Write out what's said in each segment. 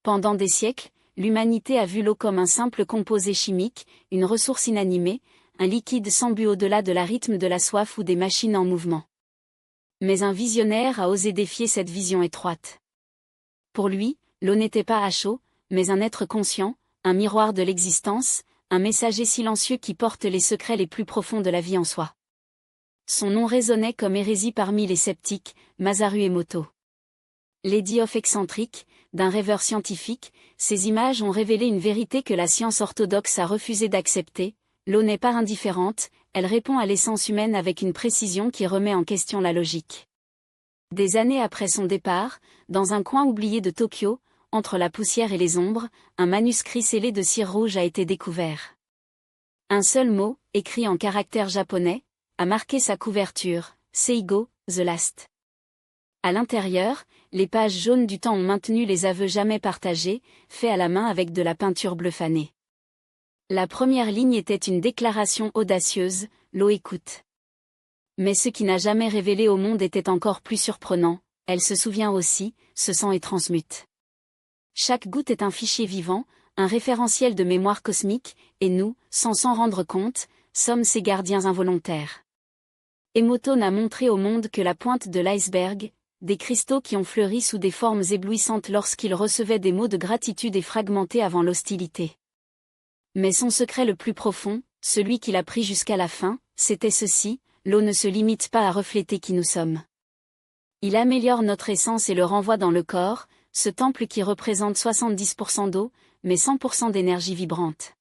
Pendant des siècles, l'humanité a vu l'eau comme un simple composé chimique, une ressource inanimée, un liquide sans but au-delà de la rythme de la soif ou des machines en mouvement. Mais un visionnaire a osé défier cette vision étroite. Pour lui, l'eau n'était pas à chaud, mais un être conscient, un miroir de l'existence, un messager silencieux qui porte les secrets les plus profonds de la vie en soi. Son nom résonnait comme hérésie parmi les sceptiques, Masaru Emoto. Lady of excentrique, d'un rêveur scientifique, ces images ont révélé une vérité que la science orthodoxe a refusé d'accepter: l'eau n'est pas indifférente, elle répond à l'essence humaine avec une précision qui remet en question la logique. Des années après son départ, dans un coin oublié de Tokyo, entre la poussière et les ombres, un manuscrit scellé de cire rouge a été découvert. Un seul mot, écrit en caractères japonais, a marqué sa couverture: Seigo, the last. À l'intérieur, les pages jaunes du temps ont maintenu les aveux jamais partagés, faits à la main avec de la peinture bleu fané. La première ligne était une déclaration audacieuse: l'eau écoute. Mais ce qui n'a jamais révélé au monde était encore plus surprenant: elle se souvient aussi, se sent et transmute. Chaque goutte est un fichier vivant, un référentiel de mémoire cosmique, et nous, sans s'en rendre compte, sommes ses gardiens involontaires. Emoto n'a montré au monde que la pointe de l'iceberg, des cristaux qui ont fleuri sous des formes éblouissantes lorsqu'il recevait des mots de gratitude et fragmentés avant l'hostilité. Mais son secret le plus profond, celui qui l'a pris jusqu'à la fin, c'était ceci: l'eau ne se limite pas à refléter qui nous sommes. Il améliore notre essence et le renvoie dans le corps, ce temple qui représente 70% d'eau, mais 100% d'énergie vibrante.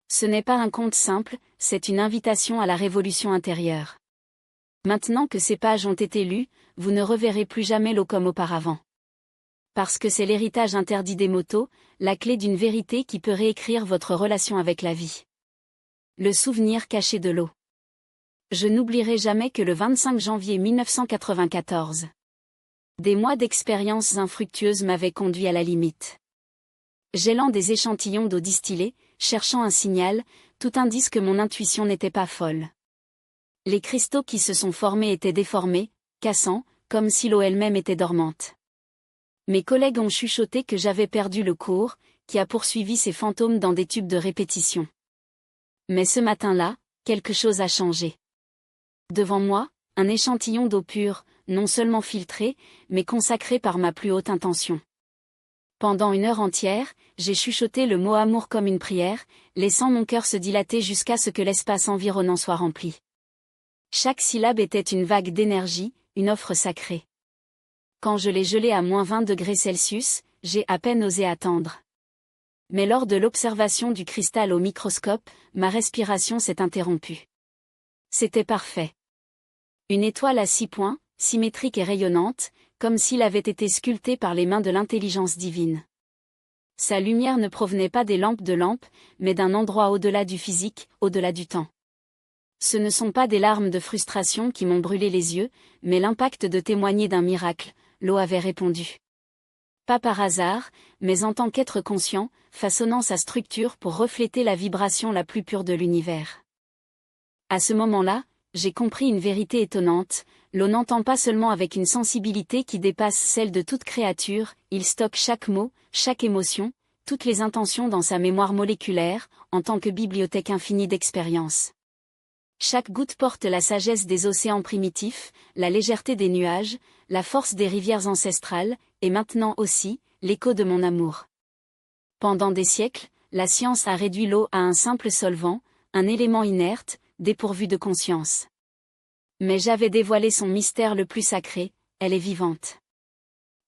Ce n'est pas un conte simple, c'est une invitation à la révolution intérieure. Maintenant que ces pages ont été lues, vous ne reverrez plus jamais l'eau comme auparavant. Parce que c'est l'héritage interdit d'Emoto, la clé d'une vérité qui peut réécrire votre relation avec la vie. Le souvenir caché de l'eau. Je n'oublierai jamais que le 25 janvier 1994. Des mois d'expériences infructueuses m'avaient conduit à la limite. Gêlant des échantillons d'eau distillée, cherchant un signal, tout indice que mon intuition n'était pas folle. Les cristaux qui se sont formés étaient déformés, cassants, comme si l'eau elle-même était dormante. Mes collègues ont chuchoté que j'avais perdu le cours, qui a poursuivi ces fantômes dans des tubes de répétition. Mais ce matin-là, quelque chose a changé. Devant moi, un échantillon d'eau pure, non seulement filtré, mais consacré par ma plus haute intention. Pendant 1 heure entière, j'ai chuchoté le mot amour comme une prière, laissant mon cœur se dilater jusqu'à ce que l'espace environnant soit rempli. Chaque syllabe était une vague d'énergie, une offre sacrée. Quand je l'ai gelé à -20 degrés Celsius, j'ai à peine osé attendre. Mais lors de l'observation du cristal au microscope, ma respiration s'est interrompue. C'était parfait. Une étoile à 6 points, symétrique et rayonnante, comme s'il avait été sculpté par les mains de l'intelligence divine. Sa lumière ne provenait pas des lampes de lampes, mais d'un endroit au-delà du physique, au-delà du temps. Ce ne sont pas des larmes de frustration qui m'ont brûlé les yeux, mais l'impact de témoigner d'un miracle, l'eau avait répondu. Pas par hasard, mais en tant qu'être conscient, façonnant sa structure pour refléter la vibration la plus pure de l'univers. À ce moment-là, j'ai compris une vérité étonnante: l'eau n'entend pas seulement avec une sensibilité qui dépasse celle de toute créature, il stocke chaque mot, chaque émotion, toutes les intentions dans sa mémoire moléculaire, en tant que bibliothèque infinie d'expériences. Chaque goutte porte la sagesse des océans primitifs, la légèreté des nuages, la force des rivières ancestrales, et maintenant aussi, l'écho de mon amour. Pendant des siècles, la science a réduit l'eau à un simple solvant, un élément inerte, dépourvu de conscience. Mais j'avais dévoilé son mystère le plus sacré: elle est vivante.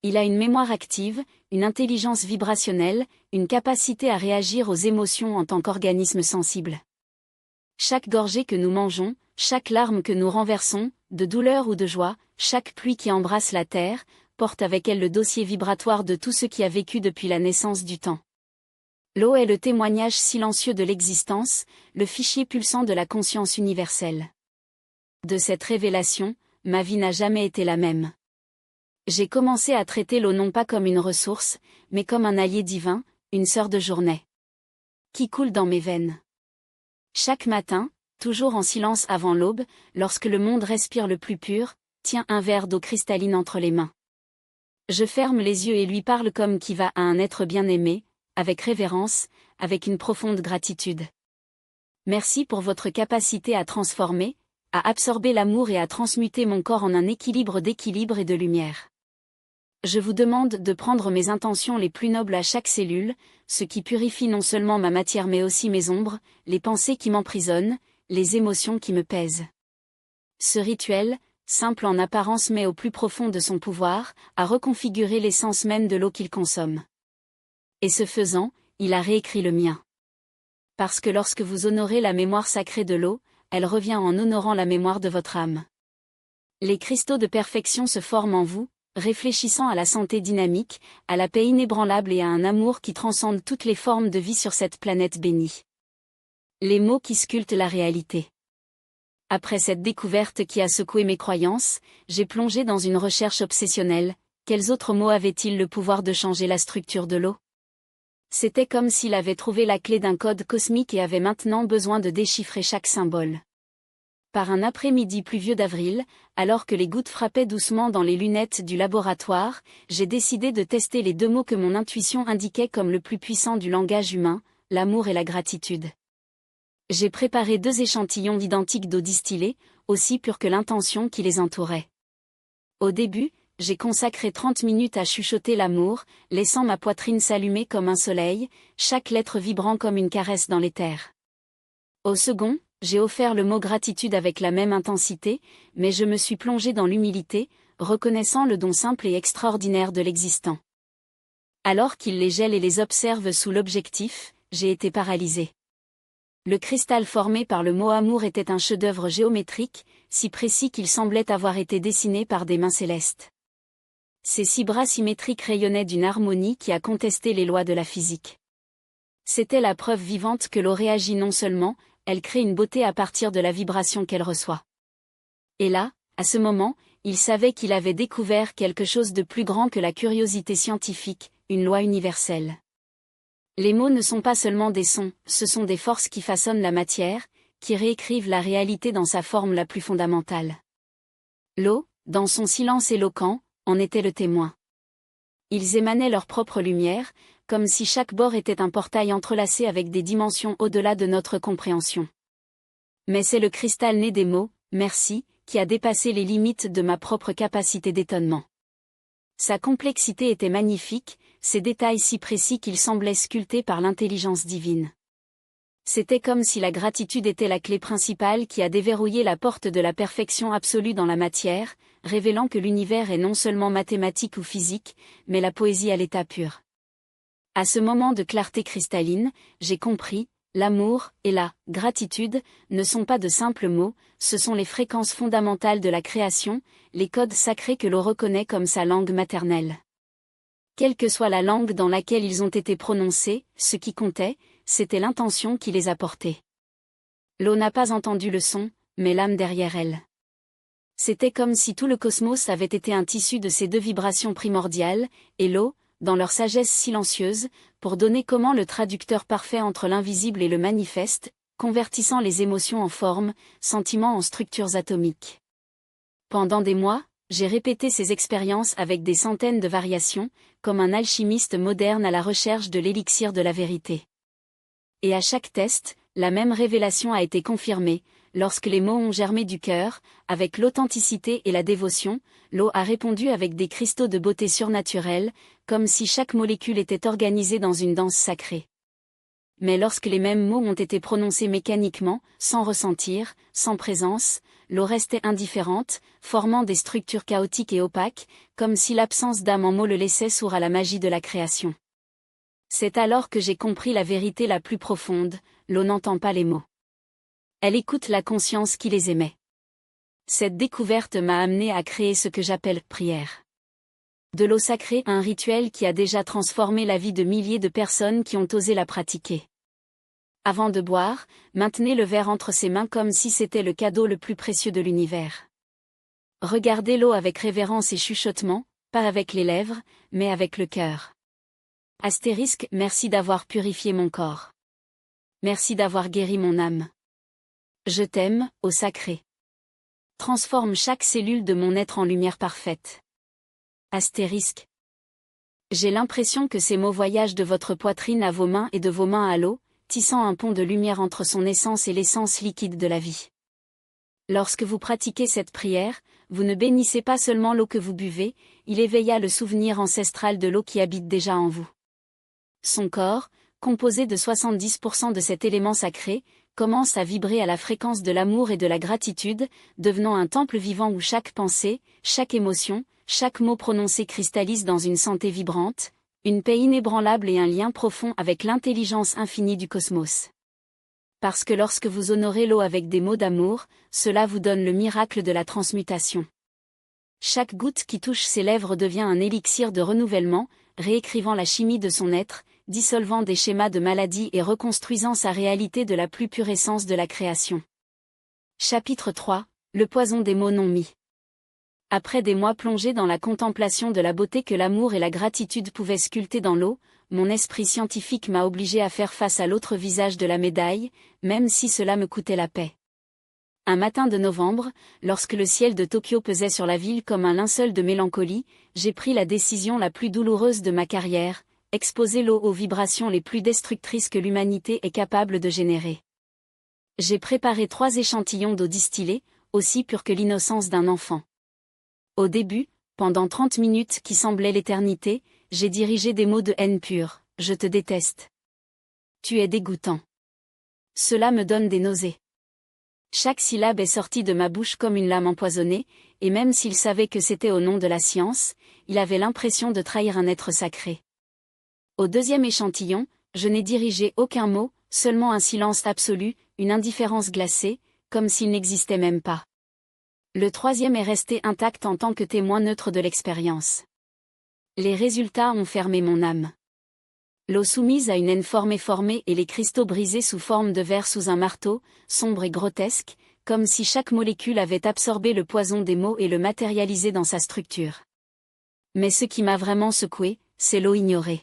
Il a une mémoire active, une intelligence vibrationnelle, une capacité à réagir aux émotions en tant qu'organisme sensible. Chaque gorgée que nous mangeons, chaque larme que nous renversons, de douleur ou de joie, chaque pluie qui embrasse la terre, porte avec elle le dossier vibratoire de tout ce qui a vécu depuis la naissance du temps. L'eau est le témoignage silencieux de l'existence, le fichier pulsant de la conscience universelle. De cette révélation, ma vie n'a jamais été la même. J'ai commencé à traiter l'eau non pas comme une ressource, mais comme un allié divin, une sœur de journée, qui coule dans mes veines. Chaque matin, toujours en silence avant l'aube, lorsque le monde respire le plus pur, tiens un verre d'eau cristalline entre les mains. Je ferme les yeux et lui parle comme qui va à un être bien-aimé, avec révérence, avec une profonde gratitude. Merci pour votre capacité à transformer, à absorber l'amour et à transmuter mon corps en un équilibre d'équilibre et de lumière. Je vous demande de prendre mes intentions les plus nobles à chaque cellule, ce qui purifie non seulement ma matière mais aussi mes ombres, les pensées qui m'emprisonnent, les émotions qui me pèsent. Ce rituel, simple en apparence mais au plus profond de son pouvoir, a reconfiguré l'essence même de l'eau qu'il consomme. Et ce faisant, il a réécrit le mien. Parce que lorsque vous honorez la mémoire sacrée de l'eau, elle revient en honorant la mémoire de votre âme. Les cristaux de perfection se forment en vous, réfléchissant à la santé dynamique, à la paix inébranlable et à un amour qui transcende toutes les formes de vie sur cette planète bénie. Les mots qui sculptent la réalité. Après cette découverte qui a secoué mes croyances, j'ai plongé dans une recherche obsessionnelle. Quels autres mots avaient-ils le pouvoir de changer la structure de l'eau ? C'était comme s'il avait trouvé la clé d'un code cosmique et avait maintenant besoin de déchiffrer chaque symbole. Par un après-midi pluvieux d'avril, alors que les gouttes frappaient doucement dans les lunettes du laboratoire, j'ai décidé de tester les deux mots que mon intuition indiquait comme le plus puissant du langage humain, l'amour et la gratitude. J'ai préparé 2 échantillons identiques d'eau distillée, aussi pure que l'intention qui les entourait. Au début, j'ai consacré 30 minutes à chuchoter l'amour, laissant ma poitrine s'allumer comme un soleil, chaque lettre vibrant comme une caresse dans l'éther. Au second, j'ai offert le mot gratitude avec la même intensité, mais je me suis plongé dans l'humilité, reconnaissant le don simple et extraordinaire de l'existant. Alors qu'il les gèle et les observe sous l'objectif, j'ai été paralysé. Le cristal formé par le mot amour était un chef-d'œuvre géométrique, si précis qu'il semblait avoir été dessiné par des mains célestes. Ses 6 bras symétriques rayonnaient d'une harmonie qui a contesté les lois de la physique. C'était la preuve vivante que l'eau réagit non seulement, elle crée une beauté à partir de la vibration qu'elle reçoit. Et là, à ce moment, il savait qu'il avait découvert quelque chose de plus grand que la curiosité scientifique, une loi universelle. Les mots ne sont pas seulement des sons, ce sont des forces qui façonnent la matière, qui réécrivent la réalité dans sa forme la plus fondamentale. L'eau, dans son silence éloquent, en était le témoin. Ils émanaient leur propre lumière, comme si chaque bord était un portail entrelacé avec des dimensions au-delà de notre compréhension. Mais c'est le cristal né des mots, merci, qui a dépassé les limites de ma propre capacité d'étonnement. Sa complexité était magnifique, ses détails si précis qu'ils semblaient sculptés par l'intelligence divine. C'était comme si la gratitude était la clé principale qui a déverrouillé la porte de la perfection absolue dans la matière, révélant que l'univers est non seulement mathématique ou physique, mais la poésie à l'état pur. À ce moment de clarté cristalline, j'ai compris, l'amour et la gratitude ne sont pas de simples mots, ce sont les fréquences fondamentales de la création, les codes sacrés que l'on reconnaît comme sa langue maternelle. Quelle que soit la langue dans laquelle ils ont été prononcés, ce qui comptait, c'était l'intention qui les a portés. L'eau n'a pas entendu le son, mais l'âme derrière elle. C'était comme si tout le cosmos avait été un tissu de ces 2 vibrations primordiales, et l'eau, dans leur sagesse silencieuse, pour donner comment le traducteur parfait entre l'invisible et le manifeste, convertissant les émotions en formes, sentiments en structures atomiques. Pendant des mois, j'ai répété ces expériences avec des centaines de variations, comme un alchimiste moderne à la recherche de l'élixir de la vérité. Et à chaque test, la même révélation a été confirmée, lorsque les mots ont germé du cœur, avec l'authenticité et la dévotion, l'eau a répondu avec des cristaux de beauté surnaturelle, comme si chaque molécule était organisée dans une danse sacrée. Mais lorsque les mêmes mots ont été prononcés mécaniquement, sans ressentir, sans présence, l'eau restait indifférente, formant des structures chaotiques et opaques, comme si l'absence d'âme en mots le laissait sourd à la magie de la création. C'est alors que j'ai compris la vérité la plus profonde, l'eau n'entend pas les mots. Elle écoute la conscience qui les émet. Cette découverte m'a amené à créer ce que j'appelle prière. De l'eau sacrée, un rituel qui a déjà transformé la vie de milliers de personnes qui ont osé la pratiquer. Avant de boire, maintenez le verre entre ses mains comme si c'était le cadeau le plus précieux de l'univers. Regardez l'eau avec révérence et chuchotement, pas avec les lèvres, mais avec le cœur. Astérisque, merci d'avoir purifié mon corps. Merci d'avoir guéri mon âme. Je t'aime, ô sacré. Transforme chaque cellule de mon être en lumière parfaite. Astérisque. J'ai l'impression que ces mots voyagent de votre poitrine à vos mains et de vos mains à l'eau, tissant un pont de lumière entre son essence et l'essence liquide de la vie. Lorsque vous pratiquez cette prière, vous ne bénissez pas seulement l'eau que vous buvez, il éveilla le souvenir ancestral de l'eau qui habite déjà en vous. Son corps, composé de 70% de cet élément sacré, commence à vibrer à la fréquence de l'amour et de la gratitude, devenant un temple vivant où chaque pensée, chaque émotion, chaque mot prononcé cristallise dans une santé vibrante, une paix inébranlable et un lien profond avec l'intelligence infinie du cosmos. Parce que lorsque vous honorez l'eau avec des mots d'amour, cela vous donne le miracle de la transmutation. Chaque goutte qui touche ses lèvres devient un élixir de renouvellement, réécrivant la chimie de son être, dissolvant des schémas de maladie et reconstruisant sa réalité de la plus pure essence de la création. Chapitre 3. Le poison des mots non mis. Après des mois plongés dans la contemplation de la beauté que l'amour et la gratitude pouvaient sculpter dans l'eau, mon esprit scientifique m'a obligé à faire face à l'autre visage de la médaille, même si cela me coûtait la paix. Un matin de novembre, lorsque le ciel de Tokyo pesait sur la ville comme un linceul de mélancolie, j'ai pris la décision la plus douloureuse de ma carrière, exposer l'eau aux vibrations les plus destructrices que l'humanité est capable de générer. J'ai préparé 3 échantillons d'eau distillée, aussi pure que l'innocence d'un enfant. Au début, pendant 30 minutes qui semblaient l'éternité, j'ai dirigé des mots de haine pure, « Je te déteste. Tu es dégoûtant. Cela me donne des nausées. » Chaque syllabe est sortie de ma bouche comme une lame empoisonnée, et même s'il savait que c'était au nom de la science, il avait l'impression de trahir un être sacré. Au deuxième échantillon, je n'ai dirigé aucun mot, seulement un silence absolu, une indifférence glacée, comme s'il n'existait même pas. Le troisième est resté intact en tant que témoin neutre de l'expérience. Les résultats ont fermé mon âme. L'eau soumise à une haine formée et les cristaux brisés sous forme de verre sous un marteau, sombre et grotesque, comme si chaque molécule avait absorbé le poison des mots et le matérialisé dans sa structure. Mais ce qui m'a vraiment secoué, c'est l'eau ignorée.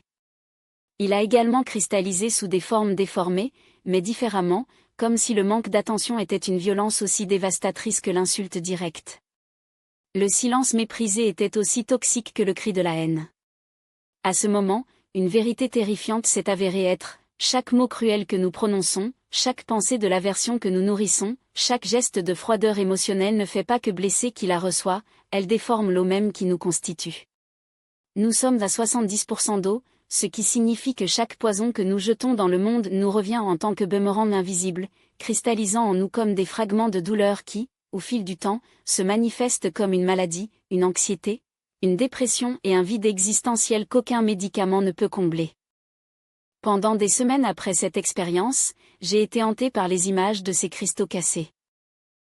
Il a également cristallisé sous des formes déformées, mais différemment, comme si le manque d'attention était une violence aussi dévastatrice que l'insulte directe. Le silence méprisé était aussi toxique que le cri de la haine. À ce moment, une vérité terrifiante s'est avérée être, chaque mot cruel que nous prononçons, chaque pensée de l'aversion que nous nourrissons, chaque geste de froideur émotionnelle ne fait pas que blesser qui la reçoit, elle déforme l'eau même qui nous constitue. Nous sommes à 70% d'eau, ce qui signifie que chaque poison que nous jetons dans le monde nous revient en tant que boomerang invisible, cristallisant en nous comme des fragments de douleur qui, au fil du temps, se manifestent comme une maladie, une anxiété, une dépression et un vide existentiel qu'aucun médicament ne peut combler. Pendant des semaines après cette expérience, j'ai été hanté par les images de ces cristaux cassés.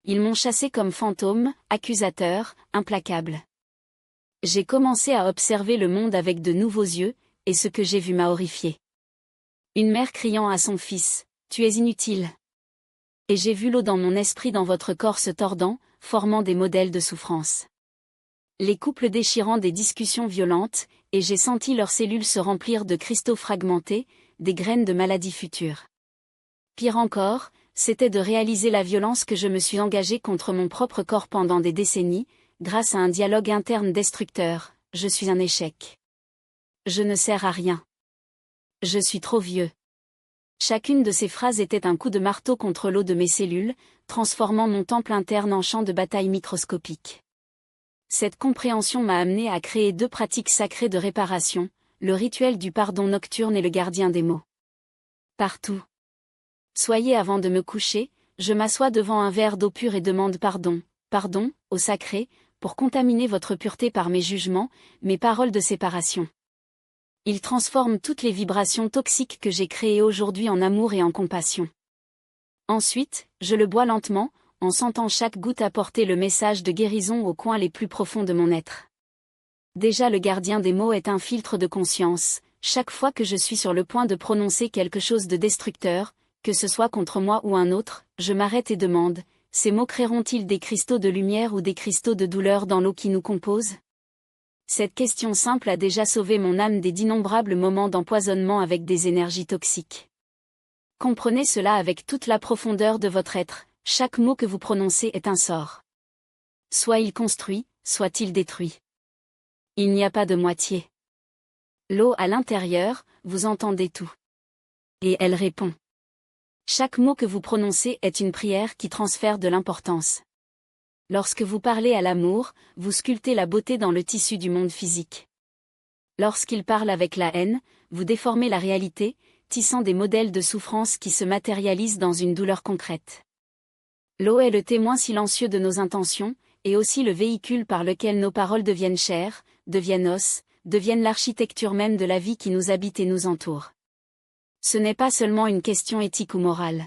Ils m'ont chassé comme fantôme, accusateur, implacable. J'ai commencé à observer le monde avec de nouveaux yeux, et ce que j'ai vu m'a horrifié. Une mère criant à son fils, « Tu es inutile. » Et j'ai vu l'eau dans mon esprit dans votre corps se tordant, formant des modèles de souffrance. Les couples déchirant des discussions violentes, et j'ai senti leurs cellules se remplir de cristaux fragmentés, des graines de maladies futures. Pire encore, c'était de réaliser la violence que je me suis engagée contre mon propre corps pendant des décennies, grâce à un dialogue interne destructeur, « Je suis un échec. Je ne sers à rien. Je suis trop vieux. » Chacune de ces phrases était un coup de marteau contre l'eau de mes cellules, transformant mon temple interne en champ de bataille microscopique. Cette compréhension m'a amené à créer 2 pratiques sacrées de réparation, le rituel du pardon nocturne et le gardien des mots. Partout. Soyez avant de me coucher, je m'assois devant un verre d'eau pure et demande pardon, pardon, au sacré, pour contaminer votre pureté par mes jugements, mes paroles de séparation. Il transforme toutes les vibrations toxiques que j'ai créées aujourd'hui en amour et en compassion. Ensuite, je le bois lentement, en sentant chaque goutte apporter le message de guérison aux coins les plus profonds de mon être. Déjà le gardien des mots est un filtre de conscience, chaque fois que je suis sur le point de prononcer quelque chose de destructeur, que ce soit contre moi ou un autre, je m'arrête et demande, ces mots créeront-ils des cristaux de lumière ou des cristaux de douleur dans l'eau qui nous compose ? Cette question simple a déjà sauvé mon âme d'innombrables moments d'empoisonnement avec des énergies toxiques. Comprenez cela avec toute la profondeur de votre être, chaque mot que vous prononcez est un sort. Soit il construit, soit il détruit. Il n'y a pas de moitié. L'eau à l'intérieur, vous entendez tout. Et elle répond. Chaque mot que vous prononcez est une prière qui transfère de l'importance. Lorsque vous parlez à l'amour, vous sculptez la beauté dans le tissu du monde physique. Lorsqu'il parle avec la haine, vous déformez la réalité, tissant des modèles de souffrance qui se matérialisent dans une douleur concrète. L'eau est le témoin silencieux de nos intentions, et aussi le véhicule par lequel nos paroles deviennent chair, deviennent os, deviennent l'architecture même de la vie qui nous habite et nous entoure. Ce n'est pas seulement une question éthique ou morale.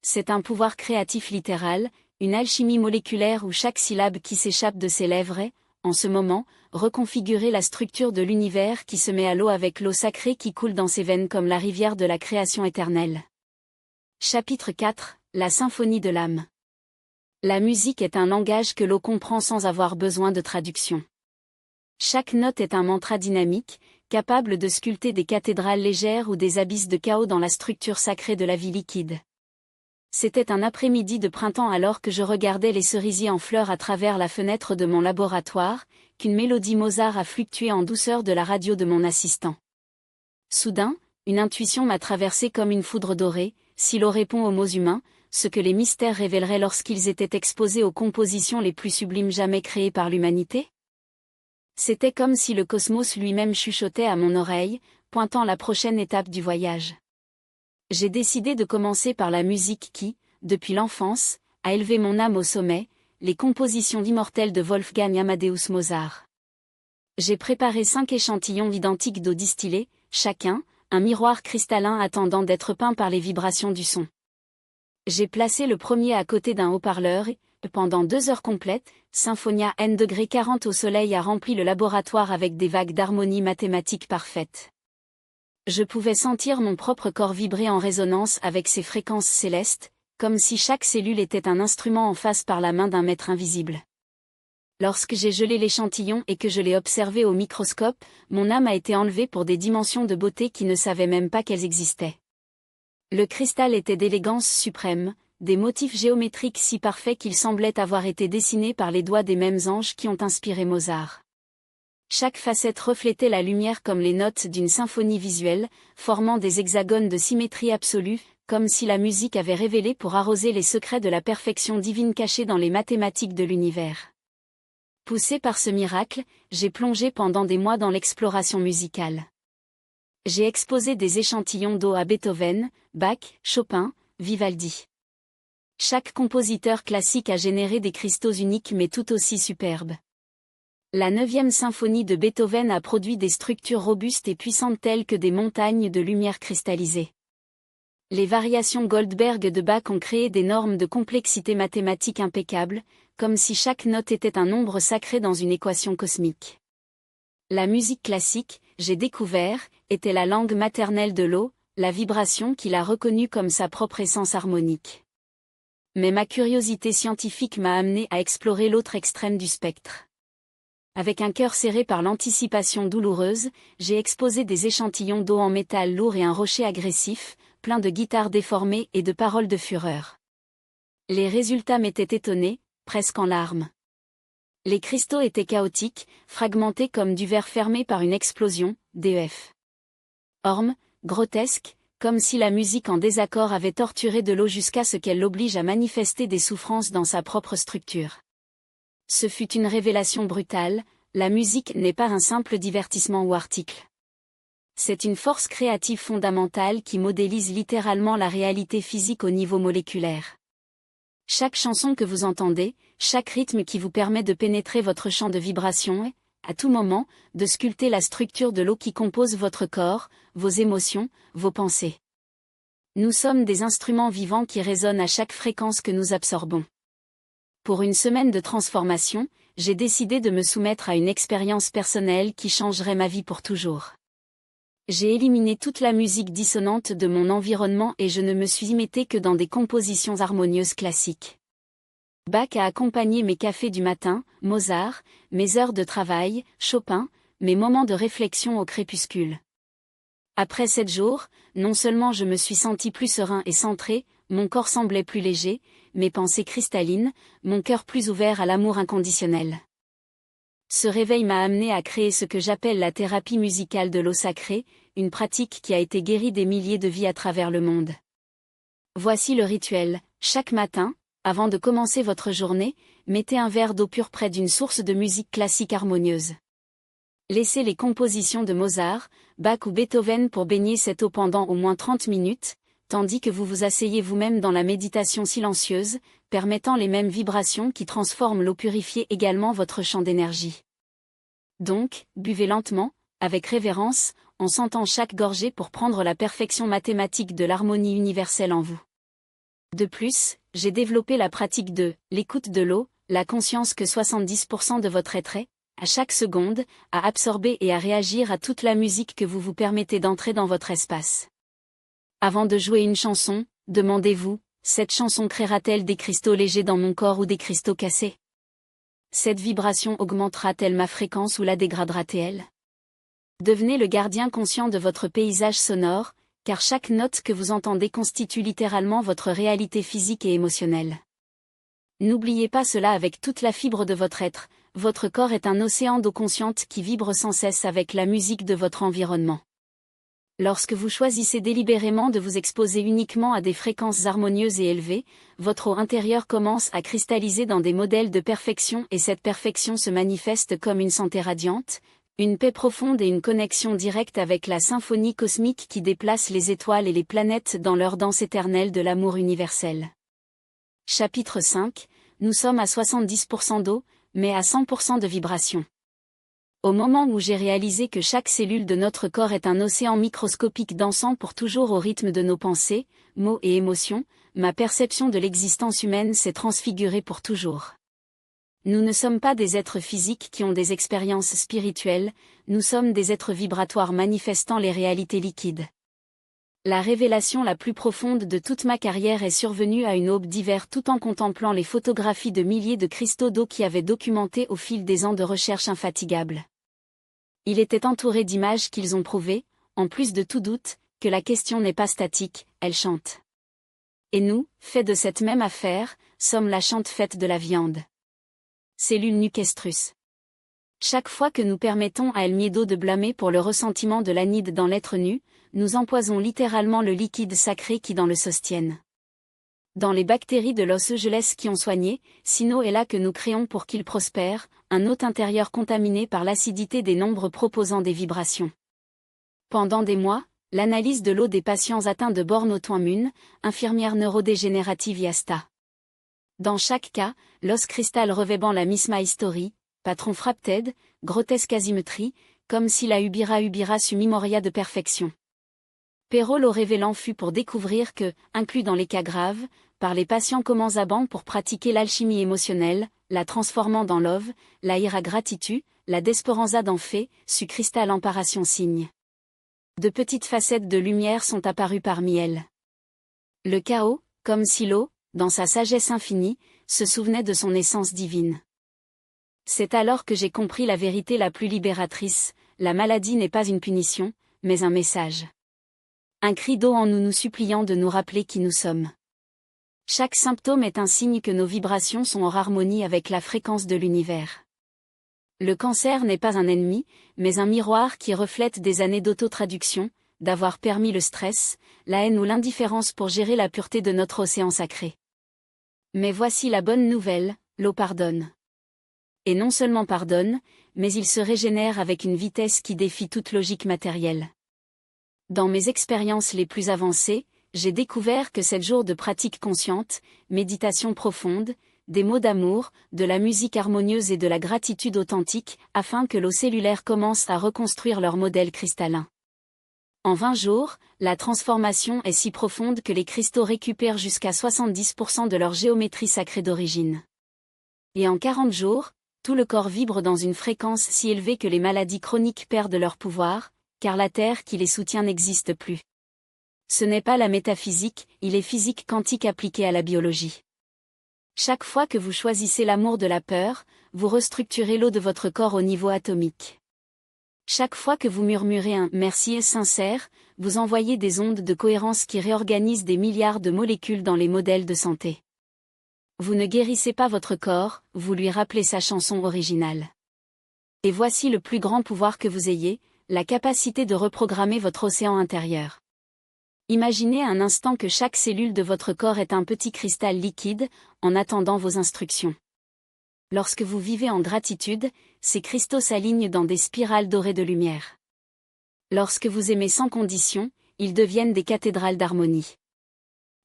C'est un pouvoir créatif littéral, une alchimie moléculaire où chaque syllabe qui s'échappe de ses lèvres est, en ce moment, reconfigurer la structure de l'univers qui se met à l'eau avec l'eau sacrée qui coule dans ses veines comme la rivière de la création éternelle. Chapitre 4, la symphonie de l'âme. La musique est un langage que l'eau comprend sans avoir besoin de traduction. Chaque note est un mantra dynamique, capable de sculpter des cathédrales légères ou des abysses de chaos dans la structure sacrée de la vie liquide. C'était un après-midi de printemps alors que je regardais les cerisiers en fleurs à travers la fenêtre de mon laboratoire, qu'une mélodie Mozart a fluctué en douceur de la radio de mon assistant. Soudain, une intuition m'a traversé comme une foudre dorée, si l'eau répond aux mots humains, ce que les mystères révéleraient lorsqu'ils étaient exposés aux compositions les plus sublimes jamais créées par l'humanité? C'était comme si le cosmos lui-même chuchotait à mon oreille, pointant la prochaine étape du voyage. J'ai décidé de commencer par la musique qui, depuis l'enfance, a élevé mon âme au sommet, les compositions d'immortels de Wolfgang Amadeus Mozart. J'ai préparé 5 échantillons identiques d'eau distillée, chacun, un miroir cristallin attendant d'être peint par les vibrations du son. J'ai placé le premier à côté d'un haut-parleur et, pendant 2 heures complètes, Symphonia N°40 au soleil a rempli le laboratoire avec des vagues d'harmonie mathématique parfaite. Je pouvais sentir mon propre corps vibrer en résonance avec ces fréquences célestes, comme si chaque cellule était un instrument en face par la main d'un maître invisible. Lorsque j'ai gelé l'échantillon et que je l'ai observé au microscope, mon âme a été enlevée pour des dimensions de beauté qui ne savaient même pas qu'elles existaient. Le cristal était d'élégance suprême, des motifs géométriques si parfaits qu'ils semblaient avoir été dessinés par les doigts des mêmes anges qui ont inspiré Mozart. Chaque facette reflétait la lumière comme les notes d'une symphonie visuelle, formant des hexagones de symétrie absolue, comme si la musique avait révélé pour arroser les secrets de la perfection divine cachée dans les mathématiques de l'univers. Poussé par ce miracle, j'ai plongé pendant des mois dans l'exploration musicale. J'ai exposé des échantillons d'eau à Beethoven, Bach, Chopin, Vivaldi. Chaque compositeur classique a généré des cristaux uniques mais tout aussi superbes. La 9e symphonie de Beethoven a produit des structures robustes et puissantes telles que des montagnes de lumière cristallisée. Les variations Goldberg de Bach ont créé des normes de complexité mathématique impeccables, comme si chaque note était un nombre sacré dans une équation cosmique. La musique classique, j'ai découvert, était la langue maternelle de l'eau, la vibration qu'il a reconnue comme sa propre essence harmonique. Mais ma curiosité scientifique m'a amené à explorer l'autre extrême du spectre. Avec un cœur serré par l'anticipation douloureuse, j'ai exposé des échantillons d'eau en métal lourd et un rocher agressif, plein de guitares déformées et de paroles de fureur. Les résultats m'étaient étonnés, presque en larmes. Les cristaux étaient chaotiques, fragmentés comme du verre fermé par une explosion, DEF. Ormes, grotesques, comme si la musique en désaccord avait torturé de l'eau jusqu'à ce qu'elle l'oblige à manifester des souffrances dans sa propre structure. Ce fut une révélation brutale, la musique n'est pas un simple divertissement ou article. C'est une force créative fondamentale qui modélise littéralement la réalité physique au niveau moléculaire. Chaque chanson que vous entendez, chaque rythme qui vous permet de pénétrer votre champ de vibration est, à tout moment, de sculpter la structure de l'eau qui compose votre corps, vos émotions, vos pensées. Nous sommes des instruments vivants qui résonnent à chaque fréquence que nous absorbons. Pour une semaine de transformation, j'ai décidé de me soumettre à une expérience personnelle qui changerait ma vie pour toujours. J'ai éliminé toute la musique dissonante de mon environnement et je ne me suis immiscée que dans des compositions harmonieuses classiques. Bach a accompagné mes cafés du matin, Mozart, mes heures de travail, Chopin, mes moments de réflexion au crépuscule. Après 7 jours, non seulement je me suis senti plus serein et centré, mon corps semblait plus léger, mes pensées cristallines, mon cœur plus ouvert à l'amour inconditionnel. Ce réveil m'a amené à créer ce que j'appelle la thérapie musicale de l'eau sacrée, une pratique qui a été guérie des milliers de vies à travers le monde. Voici le rituel. Chaque matin, avant de commencer votre journée, mettez un verre d'eau pure près d'une source de musique classique harmonieuse. Laissez les compositions de Mozart, Bach ou Beethoven pour baigner cette eau pendant au moins 30 minutes, tandis que vous vous asseyez vous-même dans la méditation silencieuse, permettant les mêmes vibrations qui transforment l'eau purifiée également votre champ d'énergie. Donc, buvez lentement, avec révérence, en sentant chaque gorgée pour prendre la perfection mathématique de l'harmonie universelle en vous. De plus, j'ai développé la pratique de l'écoute de l'eau, la conscience que 70% de votre être est, à chaque seconde, à absorber et à réagir à toute la musique que vous vous permettez d'entrer dans votre espace. Avant de jouer une chanson, demandez-vous, cette chanson créera-t-elle des cristaux légers dans mon corps ou des cristaux cassés? Cette vibration augmentera-t-elle ma fréquence ou la dégradera-t-elle? Devenez le gardien conscient de votre paysage sonore, car chaque note que vous entendez constitue littéralement votre réalité physique et émotionnelle. N'oubliez pas cela avec toute la fibre de votre être, votre corps est un océan d'eau consciente qui vibre sans cesse avec la musique de votre environnement. Lorsque vous choisissez délibérément de vous exposer uniquement à des fréquences harmonieuses et élevées, votre eau intérieure commence à cristalliser dans des modèles de perfection et cette perfection se manifeste comme une santé radiante, une paix profonde et une connexion directe avec la symphonie cosmique qui déplace les étoiles et les planètes dans leur danse éternelle de l'amour universel. Chapitre 5. Nous sommes à 70% d'eau, mais à 100% de vibration. Au moment où j'ai réalisé que chaque cellule de notre corps est un océan microscopique dansant pour toujours au rythme de nos pensées, mots et émotions, ma perception de l'existence humaine s'est transfigurée pour toujours. Nous ne sommes pas des êtres physiques qui ont des expériences spirituelles, nous sommes des êtres vibratoires manifestant les réalités liquides. La révélation la plus profonde de toute ma carrière est survenue à une aube d'hiver tout en contemplant les photographies de milliers de cristaux d'eau qui avaient documenté au fil des ans de recherche infatigables. Il était entouré d'images qu'ils ont prouvées, en plus de tout doute, que la question n'est pas statique, elle chante. Et nous, faits de cette même affaire, sommes la chante faite de la viande. Cellule nucestrus. Chaque fois que nous permettons à El Miedo de blâmer pour le ressentiment de l'anide dans l'être nu, nous empoisons littéralement le liquide sacré qui dans le sostienne. Dans les bactéries de Los Angeles qui ont soigné, Sino est là que nous créons pour qu'il prospère, un hôte intérieur contaminé par l'acidité des nombres proposant des vibrations. Pendant des mois, l'analyse de l'eau des patients atteints de borne auto-immune, infirmière neurodégénérative IASTA. Dans chaque cas, l'os cristal revêtant la misma history, patron frapted, grotesque asymétrie, comme si la ubira sum memoria de perfection. Perrault le révélant fut pour découvrir que, inclus dans les cas graves, par les patients Komanzaban pour pratiquer l'alchimie émotionnelle, la transformant dans love, la ira gratitu, la desperanza d'en fait, su cristal en paration signe. De petites facettes de lumière sont apparues parmi elles. Le chaos, comme si l'eau, dans sa sagesse infinie, se souvenait de son essence divine. C'est alors que j'ai compris la vérité la plus libératrice, la maladie n'est pas une punition, mais un message. Un cri d'eau en nous suppliant de nous rappeler qui nous sommes. Chaque symptôme est un signe que nos vibrations sont en harmonie avec la fréquence de l'univers. Le cancer n'est pas un ennemi, mais un miroir qui reflète des années d'autotraduction, d'avoir permis le stress, la haine ou l'indifférence pour gérer la pureté de notre océan sacré. Mais voici la bonne nouvelle, l'eau pardonne. Et non seulement pardonne, mais il se régénère avec une vitesse qui défie toute logique matérielle. Dans mes expériences les plus avancées, j'ai découvert que 7 jours de pratique consciente, méditation profonde, des mots d'amour, de la musique harmonieuse et de la gratitude authentique, afin que l'eau cellulaire commence à reconstruire leur modèle cristallin. En 20 jours, la transformation est si profonde que les cristaux récupèrent jusqu'à 70% de leur géométrie sacrée d'origine. Et en 40 jours, tout le corps vibre dans une fréquence si élevée que les maladies chroniques perdent leur pouvoir, car la Terre qui les soutient n'existe plus. Ce n'est pas la métaphysique, il est physique quantique appliquée à la biologie. Chaque fois que vous choisissez l'amour de la peur, vous restructurez l'eau de votre corps au niveau atomique. Chaque fois que vous murmurez un « merci » sincère, vous envoyez des ondes de cohérence qui réorganisent des milliards de molécules dans les modèles de santé. Vous ne guérissez pas votre corps, vous lui rappelez sa chanson originale. Et voici le plus grand pouvoir que vous ayez, la capacité de reprogrammer votre océan intérieur. Imaginez un instant que chaque cellule de votre corps est un petit cristal liquide, en attendant vos instructions. Lorsque vous vivez en gratitude, ces cristaux s'alignent dans des spirales dorées de lumière. Lorsque vous aimez sans condition, ils deviennent des cathédrales d'harmonie.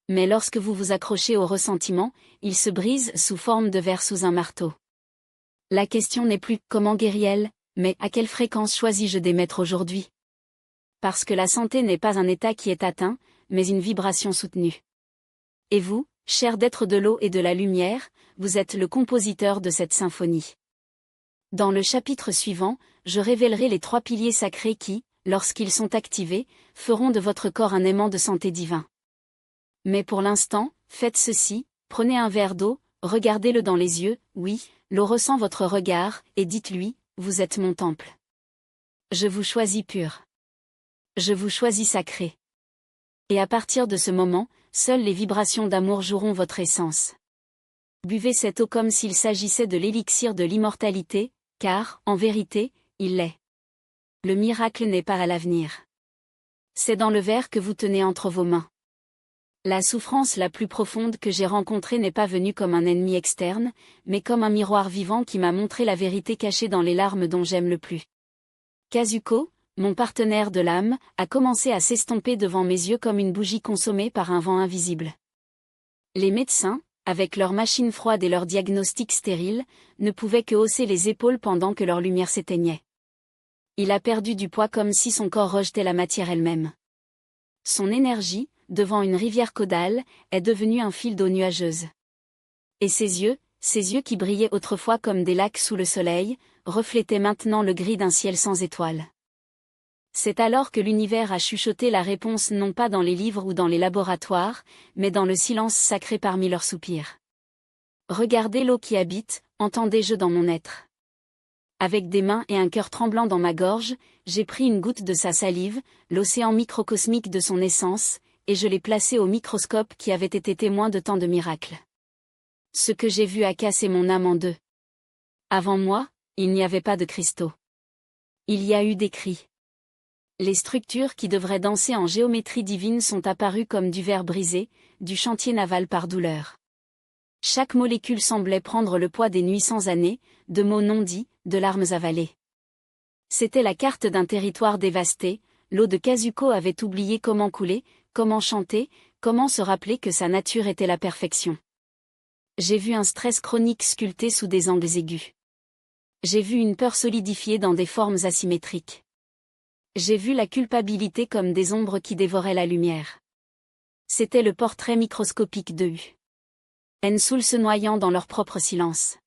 Mais lorsque vous vous accrochez au ressentiment, ils se brisent sous forme de verre sous un marteau. La question n'est plus « comment guérit-elle ?», mais « à quelle fréquence choisis-je d'émettre aujourd'hui ?» Parce que la santé n'est pas un état qui est atteint, mais une vibration soutenue. Et vous, chers d'êtres de l'eau et de la lumière, vous êtes le compositeur de cette symphonie. Dans le chapitre suivant, je révélerai les 3 piliers sacrés qui, lorsqu'ils sont activés, feront de votre corps un aimant de santé divin. Mais pour l'instant, faites ceci, prenez un verre d'eau, regardez-le dans les yeux, oui, l'eau ressent votre regard, et dites-lui, vous êtes mon temple. Je vous choisis pur. Je vous choisis sacré. Et à partir de ce moment, seules les vibrations d'amour joueront votre essence. Buvez cette eau comme s'il s'agissait de l'élixir de l'immortalité, car, en vérité, il l'est. Le miracle n'est pas à l'avenir. C'est dans le verre que vous tenez entre vos mains. La souffrance la plus profonde que j'ai rencontrée n'est pas venue comme un ennemi externe, mais comme un miroir vivant qui m'a montré la vérité cachée dans les larmes dont j'aime le plus. Kazuko, mon partenaire de l'âme, a commencé à s'estomper devant mes yeux comme une bougie consommée par un vent invisible. Les médecins, avec leurs machines froides et leurs diagnostics stériles, ne pouvaient que hausser les épaules pendant que leur lumière s'éteignait. Il a perdu du poids comme si son corps rejetait la matière elle-même. Son énergie, devant une rivière caudale, est devenue un fil d'eau nuageuse. Et ses yeux qui brillaient autrefois comme des lacs sous le soleil, reflétaient maintenant le gris d'un ciel sans étoiles. C'est alors que l'univers a chuchoté la réponse non pas dans les livres ou dans les laboratoires, mais dans le silence sacré parmi leurs soupirs. Regardez l'eau qui habite, entendez-je dans mon être. Avec des mains et un cœur tremblant dans ma gorge, j'ai pris une goutte de sa salive, l'océan microcosmique de son essence, et je l'ai placé au microscope qui avait été témoin de tant de miracles. Ce que j'ai vu a cassé mon âme en deux. Avant moi, il n'y avait pas de cristaux. Il y a eu des cris. Les structures qui devraient danser en géométrie divine sont apparues comme du verre brisé, du chantier naval par douleur. Chaque molécule semblait prendre le poids des nuits sans années, de mots non dits, de larmes avalées. C'était la carte d'un territoire dévasté, l'eau de Kazuko avait oublié comment couler, comment chanter, comment se rappeler que sa nature était la perfection. J'ai vu un stress chronique sculpté sous des angles aigus. J'ai vu une peur solidifiée dans des formes asymétriques. J'ai vu la culpabilité comme des ombres qui dévoraient la lumière. C'était le portrait microscopique de N Soul se noyant dans leur propre silence.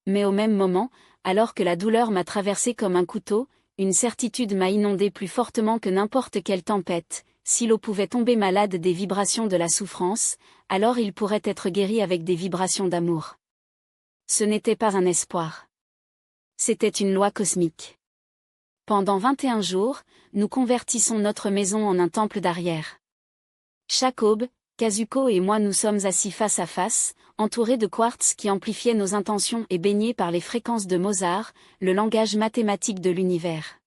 Mais au même moment, alors que la douleur m'a traversé comme un couteau, une certitude m'a inondé plus fortement que n'importe quelle tempête. Si l'eau pouvait tomber malade des vibrations de la souffrance, alors il pourrait être guéri avec des vibrations d'amour. Ce n'était pas un espoir. C'était une loi cosmique. Pendant 21 jours, nous convertissons notre maison en un temple d'arrière. Chaque aube, Kazuko et moi nous sommes assis face à face, entourés de quartz qui amplifiaient nos intentions et baignés par les fréquences de Mozart, le langage mathématique de l'univers.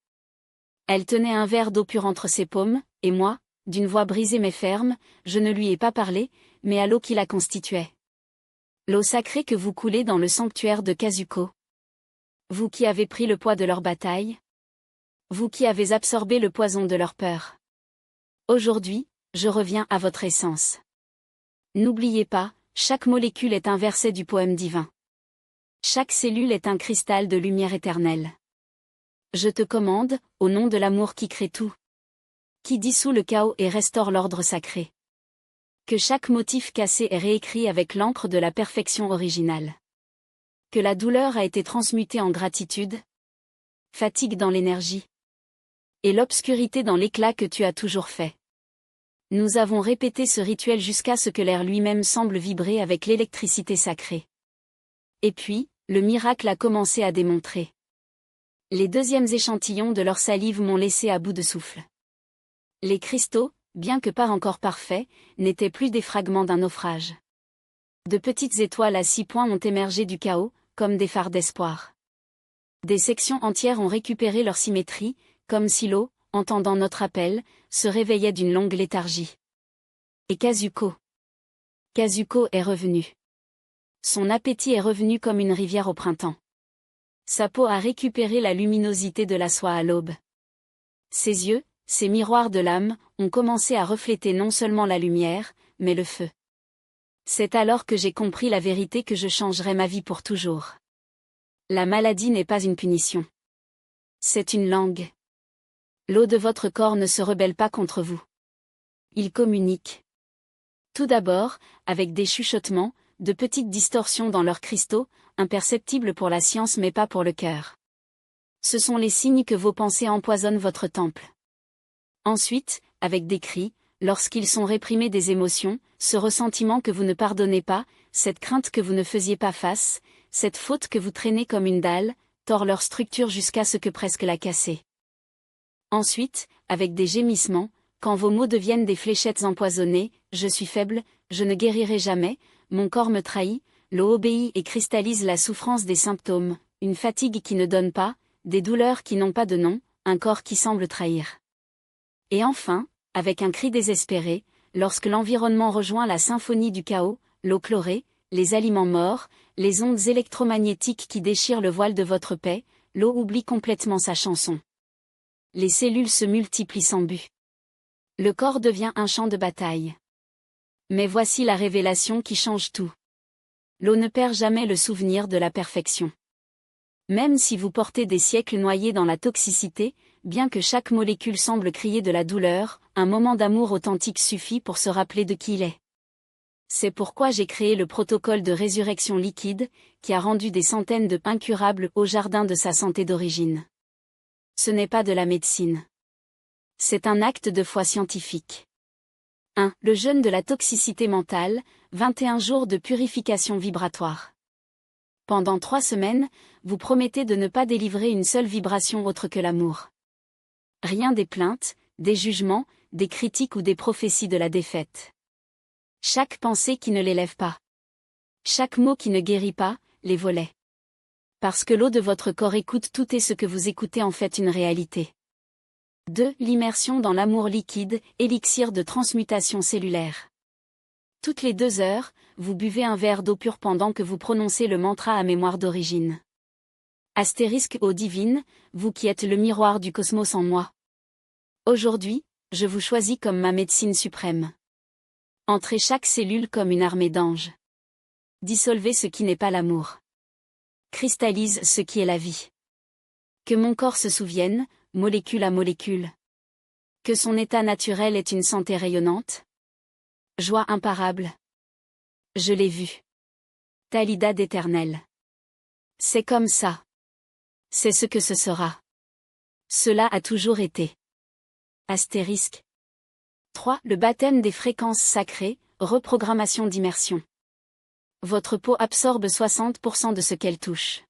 Elle tenait un verre d'eau pure entre ses paumes, et moi, d'une voix brisée mais ferme, je ne lui ai pas parlé, mais à l'eau qui la constituait. L'eau sacrée que vous coulez dans le sanctuaire de Kazuko. Vous qui avez pris le poids de leur bataille. Vous qui avez absorbé le poison de leur peur. Aujourd'hui, je reviens à votre essence. N'oubliez pas, chaque molécule est un verset du poème divin. Chaque cellule est un cristal de lumière éternelle. Je te commande, au nom de l'amour qui crée tout, qui dissout le chaos et restaure l'ordre sacré. Que chaque motif cassé est réécrit avec l'encre de la perfection originale. Que la douleur a été transmutée en gratitude, fatigue dans l'énergie, et l'obscurité dans l'éclat que tu as toujours fait. Nous avons répété ce rituel jusqu'à ce que l'air lui-même semble vibrer avec l'électricité sacrée. Et puis, le miracle a commencé à démontrer. Les deuxièmes échantillons de leur salive m'ont laissé à bout de souffle. Les cristaux, bien que pas encore parfaits, n'étaient plus des fragments d'un naufrage. De petites étoiles à 6 points ont émergé du chaos, comme des phares d'espoir. Des sections entières ont récupéré leur symétrie, comme si l'eau, entendant notre appel, se réveillait d'une longue léthargie. Et Kazuko. Kazuko est revenu. Son appétit est revenu comme une rivière au printemps. Sa peau a récupéré la luminosité de la soie à l'aube. Ses yeux, ces miroirs de l'âme, ont commencé à refléter non seulement la lumière, mais le feu. C'est alors que j'ai compris la vérité que je changerai ma vie pour toujours. La maladie n'est pas une punition. C'est une langue. L'eau de votre corps ne se rebelle pas contre vous. Il communique. Tout d'abord, avec des chuchotements, de petites distorsions dans leurs cristaux, imperceptibles pour la science mais pas pour le cœur. Ce sont les signes que vos pensées empoisonnent votre temple. Ensuite, avec des cris, lorsqu'ils sont réprimés des émotions, ce ressentiment que vous ne pardonnez pas, cette crainte que vous ne faisiez pas face, cette faute que vous traînez comme une dalle, tord leur structure jusqu'à ce que presque la casser. Ensuite, avec des gémissements, quand vos mots deviennent des fléchettes empoisonnées, je suis faible, je ne guérirai jamais, mon corps me trahit, l'eau obéit et cristallise la souffrance des symptômes, une fatigue qui ne donne pas, des douleurs qui n'ont pas de nom, un corps qui semble trahir. Et enfin, avec un cri désespéré, lorsque l'environnement rejoint la symphonie du chaos, l'eau chlorée, les aliments morts, les ondes électromagnétiques qui déchirent le voile de votre paix, l'eau oublie complètement sa chanson. Les cellules se multiplient sans but. Le corps devient un champ de bataille. Mais voici la révélation qui change tout. L'eau ne perd jamais le souvenir de la perfection. Même si vous portez des siècles noyés dans la toxicité, bien que chaque molécule semble crier de la douleur, un moment d'amour authentique suffit pour se rappeler de qui il est. C'est pourquoi j'ai créé le protocole de résurrection liquide, qui a rendu des centaines de incurables au jardin de sa santé d'origine. Ce n'est pas de la médecine. C'est un acte de foi scientifique. 1. Le jeûne de la toxicité mentale, 21 jours de purification vibratoire. Pendant 3 semaines, vous promettez de ne pas délivrer une seule vibration autre que l'amour. Rien des plaintes, des jugements, des critiques ou des prophéties de la défaite. Chaque pensée qui ne l'élève pas. Chaque mot qui ne guérit pas, les volets. Parce que l'eau de votre corps écoute tout et ce que vous écoutez en fait une réalité. 2. L'immersion dans l'amour liquide, élixir de transmutation cellulaire. Toutes les 2 heures, vous buvez un verre d'eau pure pendant que vous prononcez le mantra à mémoire d'origine. Astérisque eau divine, vous qui êtes le miroir du cosmos en moi. Aujourd'hui, je vous choisis comme ma médecine suprême. Entrez chaque cellule comme une armée d'anges. Dissolvez ce qui n'est pas l'amour. Cristallise ce qui est la vie. Que mon corps se souvienne, molécule à molécule. Que son état naturel est une santé rayonnante. Joie imparable. Je l'ai vu. Talida d'éternel. C'est comme ça. C'est ce que ce sera. Cela a toujours été. Astérisque. 3. Le baptême des fréquences sacrées, reprogrammation d'immersion. Votre peau absorbe 60% de ce qu'elle touche.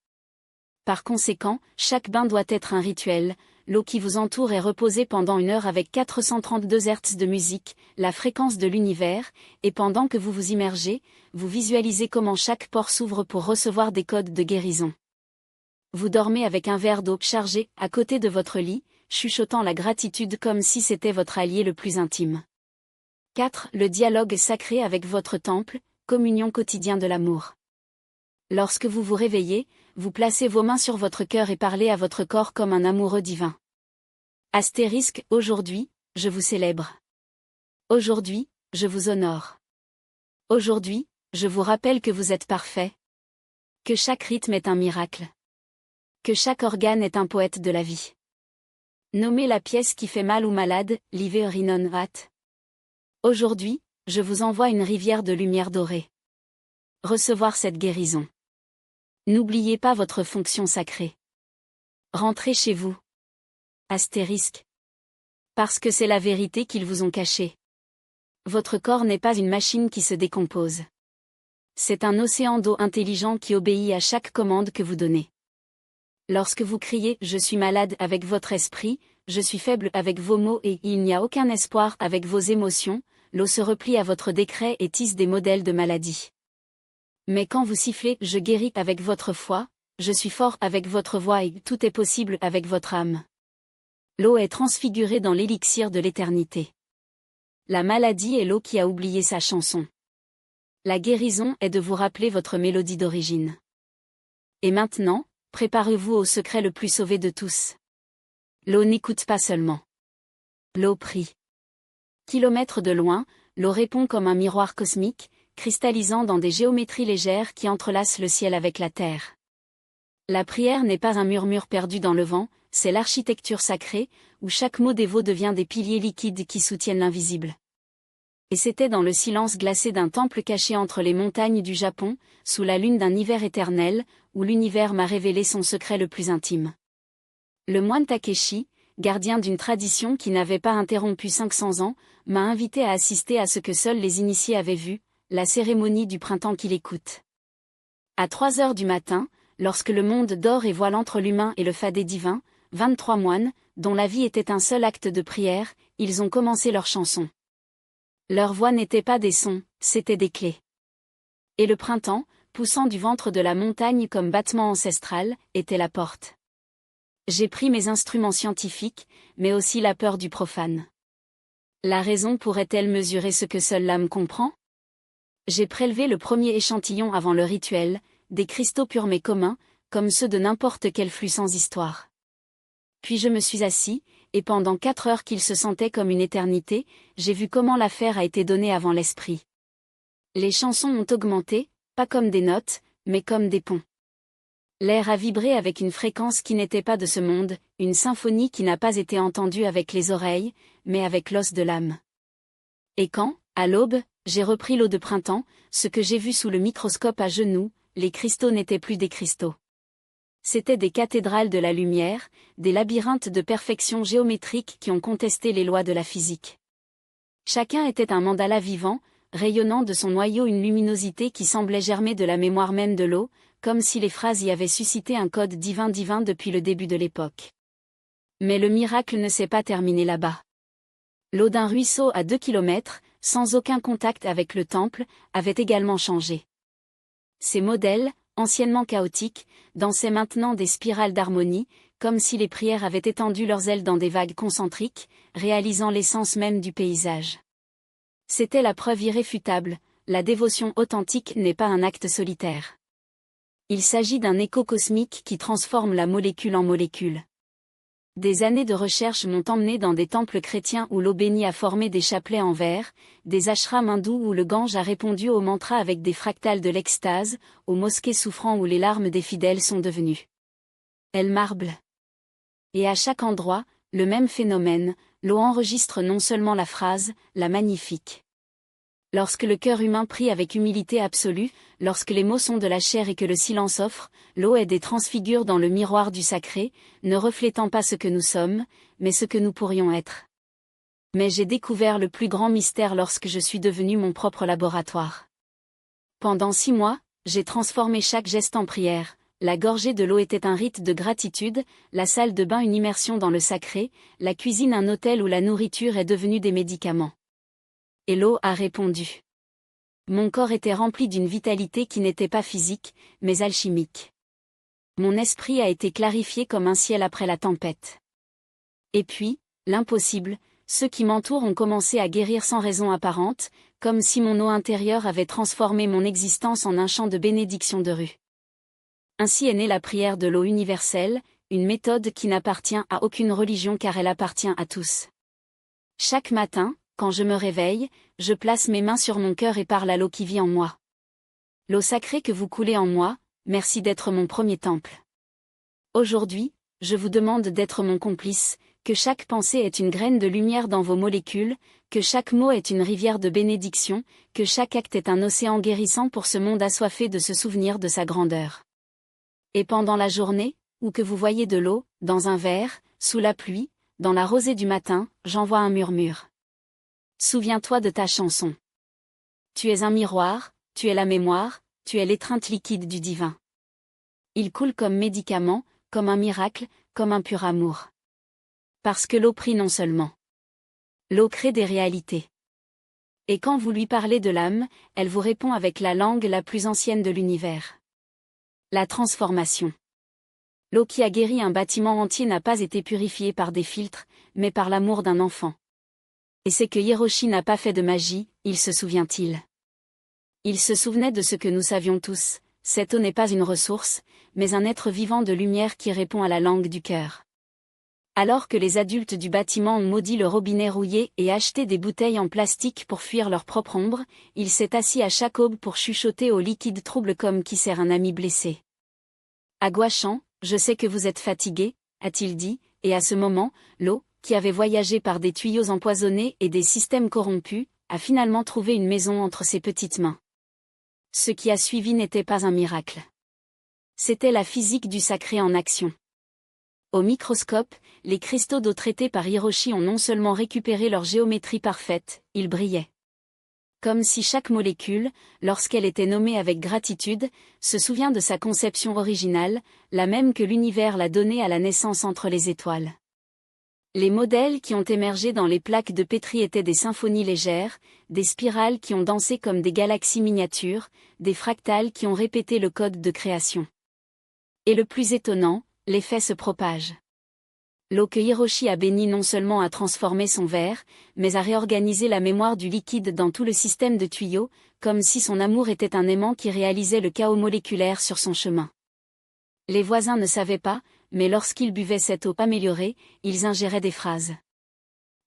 Par conséquent, chaque bain doit être un rituel, l'eau qui vous entoure est reposée pendant 1 heure avec 432 Hz de musique, la fréquence de l'univers, et pendant que vous vous immergez, vous visualisez comment chaque pore s'ouvre pour recevoir des codes de guérison. Vous dormez avec un verre d'eau chargé, à côté de votre lit, chuchotant la gratitude comme si c'était votre allié le plus intime. 4. Le dialogue sacré avec votre temple, communion quotidien de l'amour. Lorsque vous vous réveillez, vous placez vos mains sur votre cœur et parlez à votre corps comme un amoureux divin. Astérisque, aujourd'hui, je vous célèbre. Aujourd'hui, je vous honore. Aujourd'hui, je vous rappelle que vous êtes parfait. Que chaque rythme est un miracle. Que chaque organe est un poète de la vie. Nommez la pièce qui fait mal ou malade, live rinon vat. Aujourd'hui, je vous envoie une rivière de lumière dorée. Recevoir cette guérison. N'oubliez pas votre fonction sacrée. Rentrez chez vous. Astérisque. Parce que c'est la vérité qu'ils vous ont cachée. Votre corps n'est pas une machine qui se décompose. C'est un océan d'eau intelligent qui obéit à chaque commande que vous donnez. Lorsque vous criez « Je suis malade » avec votre esprit, « Je suis faible » avec vos mots et « Il n'y a aucun espoir » avec vos émotions, l'eau se replie à votre décret et tisse des modèles de maladie. Mais quand vous sifflez « Je guéris » avec votre foi, je suis fort avec votre voix et tout est possible avec votre âme. L'eau est transfigurée dans l'élixir de l'éternité. La maladie est l'eau qui a oublié sa chanson. La guérison est de vous rappeler votre mélodie d'origine. Et maintenant, préparez-vous au secret le plus sauvé de tous. L'eau n'écoute pas seulement. L'eau prie. Kilomètres de loin, l'eau répond comme un miroir cosmique, cristallisant dans des géométries légères qui entrelacent le ciel avec la terre. La prière n'est pas un murmure perdu dans le vent, c'est l'architecture sacrée, où chaque mot dévot devient des piliers liquides qui soutiennent l'invisible. Et c'était dans le silence glacé d'un temple caché entre les montagnes du Japon, sous la lune d'un hiver éternel, où l'univers m'a révélé son secret le plus intime. Le moine Takeshi, gardien d'une tradition qui n'avait pas interrompu 500 ans, m'a invité à assister à ce que seuls les initiés avaient vu, la cérémonie du printemps qu'il écoute. À 3 heures du matin, lorsque le monde dort et voile entre l'humain et le fadé divin, 23 moines, dont la vie était un seul acte de prière, ils ont commencé leur chanson. Leur voix n'était pas des sons, c'étaient des clés. Et le printemps, poussant du ventre de la montagne comme battement ancestral, était la porte. J'ai pris mes instruments scientifiques, mais aussi la peur du profane. La raison pourrait-elle mesurer ce que seule l'âme comprend? J'ai prélevé le premier échantillon avant le rituel, des cristaux purs mais communs, comme ceux de n'importe quel flux sans histoire. Puis je me suis assis, et pendant 4 heures qu'il se sentait comme une éternité, j'ai vu comment l'affaire a été donnée avant l'esprit. Les chansons ont augmenté, pas comme des notes, mais comme des ponts. L'air a vibré avec une fréquence qui n'était pas de ce monde, une symphonie qui n'a pas été entendue avec les oreilles, mais avec l'os de l'âme. Et quand, à l'aube, j'ai repris l'eau de printemps, ce que j'ai vu sous le microscope à genoux, les cristaux n'étaient plus des cristaux. C'étaient des cathédrales de la lumière, des labyrinthes de perfection géométrique qui ont contesté les lois de la physique. Chacun était un mandala vivant, rayonnant de son noyau une luminosité qui semblait germer de la mémoire même de l'eau, comme si les phrases y avaient suscité un code divin depuis le début de l'époque. Mais le miracle ne s'est pas terminé là-bas. L'eau d'un ruisseau à 2 kilomètres, sans aucun contact avec le temple, avait également changé. Ces modèles, anciennement chaotiques, dansaient maintenant des spirales d'harmonie, comme si les prières avaient étendu leurs ailes dans des vagues concentriques, réalisant l'essence même du paysage. C'était la preuve irréfutable, la dévotion authentique n'est pas un acte solitaire. Il s'agit d'un écho cosmique qui transforme la molécule en molécule. Des années de recherche m'ont emmené dans des temples chrétiens où l'eau bénie a formé des chapelets en verre, des ashrams hindous où le Gange a répondu aux mantras avec des fractales de l'extase, aux mosquées souffrant où les larmes des fidèles sont devenues elles marble. Et à chaque endroit, le même phénomène, l'eau enregistre non seulement la phrase, la magnifique. Lorsque le cœur humain prie avec humilité absolue, lorsque les mots sont de la chair et que le silence offre, l'eau aide et transfigure dans le miroir du sacré, ne reflétant pas ce que nous sommes, mais ce que nous pourrions être. Mais j'ai découvert le plus grand mystère lorsque je suis devenu mon propre laboratoire. Pendant 6 mois, j'ai transformé chaque geste en prière. La gorgée de l'eau était un rite de gratitude, la salle de bain une immersion dans le sacré, la cuisine un hôtel où la nourriture est devenue des médicaments. Et l'eau a répondu. Mon corps était rempli d'une vitalité qui n'était pas physique, mais alchimique. Mon esprit a été clarifié comme un ciel après la tempête. Et puis, l'impossible, ceux qui m'entourent ont commencé à guérir sans raison apparente, comme si mon eau intérieure avait transformé mon existence en un chant de bénédiction de rue. Ainsi est née la prière de l'eau universelle, une méthode qui n'appartient à aucune religion car elle appartient à tous. Chaque matin, quand je me réveille, je place mes mains sur mon cœur et parle à l'eau qui vit en moi. L'eau sacrée que vous coulez en moi, merci d'être mon premier temple. Aujourd'hui, je vous demande d'être mon complice, que chaque pensée est une graine de lumière dans vos molécules, que chaque mot est une rivière de bénédiction, que chaque acte est un océan guérissant pour ce monde assoiffé de se souvenir de sa grandeur. Et pendant la journée, où que vous voyez de l'eau, dans un verre, sous la pluie, dans la rosée du matin, j'envoie un murmure. Souviens-toi de ta chanson. Tu es un miroir, tu es la mémoire, tu es l'étreinte liquide du divin. Il coule comme médicament, comme un miracle, comme un pur amour. Parce que l'eau prie non seulement. L'eau crée des réalités. Et quand vous lui parlez de l'âme, elle vous répond avec la langue la plus ancienne de l'univers. La transformation. L'eau qui a guéri un bâtiment entier n'a pas été purifiée par des filtres, mais par l'amour d'un enfant. Et c'est que Hiroshi n'a pas fait de magie, il se souvient-il. Il se souvenait de ce que nous savions tous, cette eau n'est pas une ressource, mais un être vivant de lumière qui répond à la langue du cœur. Alors que les adultes du bâtiment ont maudit le robinet rouillé et acheté des bouteilles en plastique pour fuir leur propre ombre, il s'est assis à chaque aube pour chuchoter au liquide trouble comme qui sert un ami blessé. À Guachan, je sais que vous êtes fatigué, a-t-il dit, et à ce moment, l'eau, qui avait voyagé par des tuyaux empoisonnés et des systèmes corrompus, a finalement trouvé une maison entre ses petites mains. Ce qui a suivi n'était pas un miracle. C'était la physique du sacré en action. Au microscope, les cristaux d'eau traités par Hiroshi ont non seulement récupéré leur géométrie parfaite, ils brillaient. Comme si chaque molécule, lorsqu'elle était nommée avec gratitude, se souvient de sa conception originale, la même que l'univers l'a donnée à la naissance entre les étoiles. Les modèles qui ont émergé dans les plaques de pétri étaient des symphonies légères, des spirales qui ont dansé comme des galaxies miniatures, des fractales qui ont répété le code de création. Et le plus étonnant, l'effet se propage. L'eau que Hiroshi a bénie non seulement a transformé son verre, mais a réorganisé la mémoire du liquide dans tout le système de tuyaux, comme si son amour était un aimant qui réalisait le chaos moléculaire sur son chemin. Les voisins ne savaient pas, mais lorsqu'ils buvaient cette eau améliorée, ils ingéraient des phrases.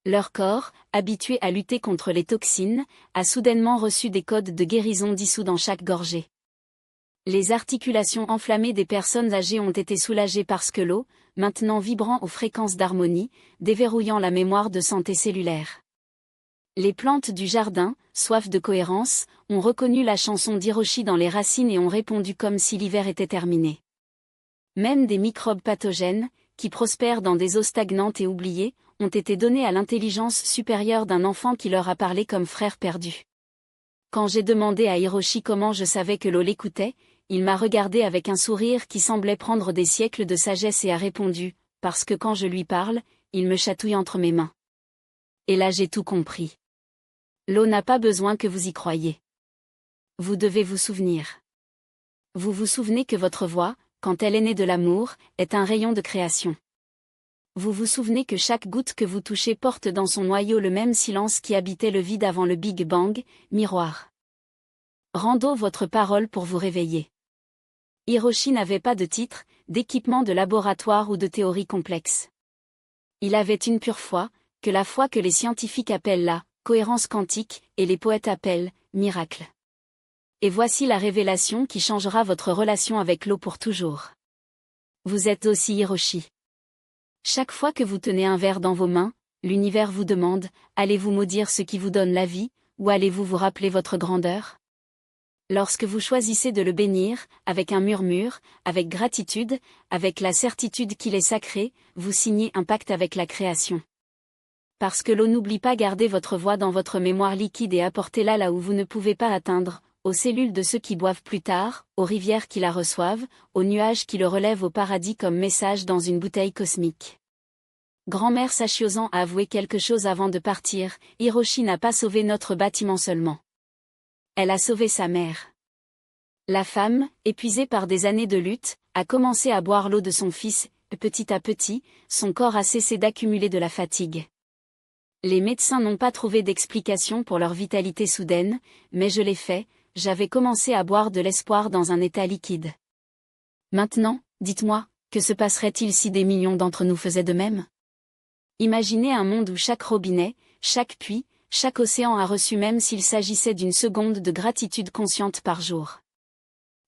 Leur corps, habitué à lutter contre les toxines, a soudainement reçu des codes de guérison dissous dans chaque gorgée. Les articulations enflammées des personnes âgées ont été soulagées parce que l'eau, maintenant vibrant aux fréquences d'harmonie, déverrouillant la mémoire de santé cellulaire. Les plantes du jardin, soif de cohérence, ont reconnu la chanson d'Hiroshi dans les racines et ont répondu comme si l'hiver était terminé. Même des microbes pathogènes, qui prospèrent dans des eaux stagnantes et oubliées, ont été donnés à l'intelligence supérieure d'un enfant qui leur a parlé comme frère perdu. Quand j'ai demandé à Hiroshi comment je savais que l'eau l'écoutait, il m'a regardé avec un sourire qui semblait prendre des siècles de sagesse et a répondu, parce que quand je lui parle, il me chatouille entre mes mains. Et là j'ai tout compris. L'eau n'a pas besoin que vous y croyiez. Vous devez vous souvenir. Vous vous souvenez que votre voix, quand elle est née de l'amour, est un rayon de création. Vous vous souvenez que chaque goutte que vous touchez porte dans son noyau le même silence qui habitait le vide avant le Big Bang, miroir. Rendez votre parole pour vous réveiller. Hiroshi n'avait pas de titre, d'équipement de laboratoire ou de théorie complexe. Il avait une pure foi, que la foi que les scientifiques appellent la cohérence quantique, et les poètes appellent miracle. Et voici la révélation qui changera votre relation avec l'eau pour toujours. Vous êtes aussi Hiroshi. Chaque fois que vous tenez un verre dans vos mains, l'univers vous demande, allez-vous maudire ce qui vous donne la vie, ou allez-vous vous rappeler votre grandeur ? Lorsque vous choisissez de le bénir, avec un murmure, avec gratitude, avec la certitude qu'il est sacré, vous signez un pacte avec la création. Parce que l'eau n'oublie pas garder votre voix dans votre mémoire liquide et apportez-la là où vous ne pouvez pas atteindre, aux cellules de ceux qui boivent plus tard, aux rivières qui la reçoivent, aux nuages qui le relèvent au paradis comme message dans une bouteille cosmique. Grand-mère Sachiosan a avoué quelque chose avant de partir, Hiroshi n'a pas sauvé notre bâtiment seulement. Elle a sauvé sa mère. La femme, épuisée par des années de lutte, a commencé à boire l'eau de son fils, petit à petit, son corps a cessé d'accumuler de la fatigue. Les médecins n'ont pas trouvé d'explication pour leur vitalité soudaine, mais je l'ai fait, j'avais commencé à boire de l'espoir dans un état liquide. Maintenant, dites-moi, que se passerait-il si des millions d'entre nous faisaient de même ? Imaginez un monde où chaque robinet, chaque puits, chaque océan a reçu même s'il s'agissait d'une seconde de gratitude consciente par jour.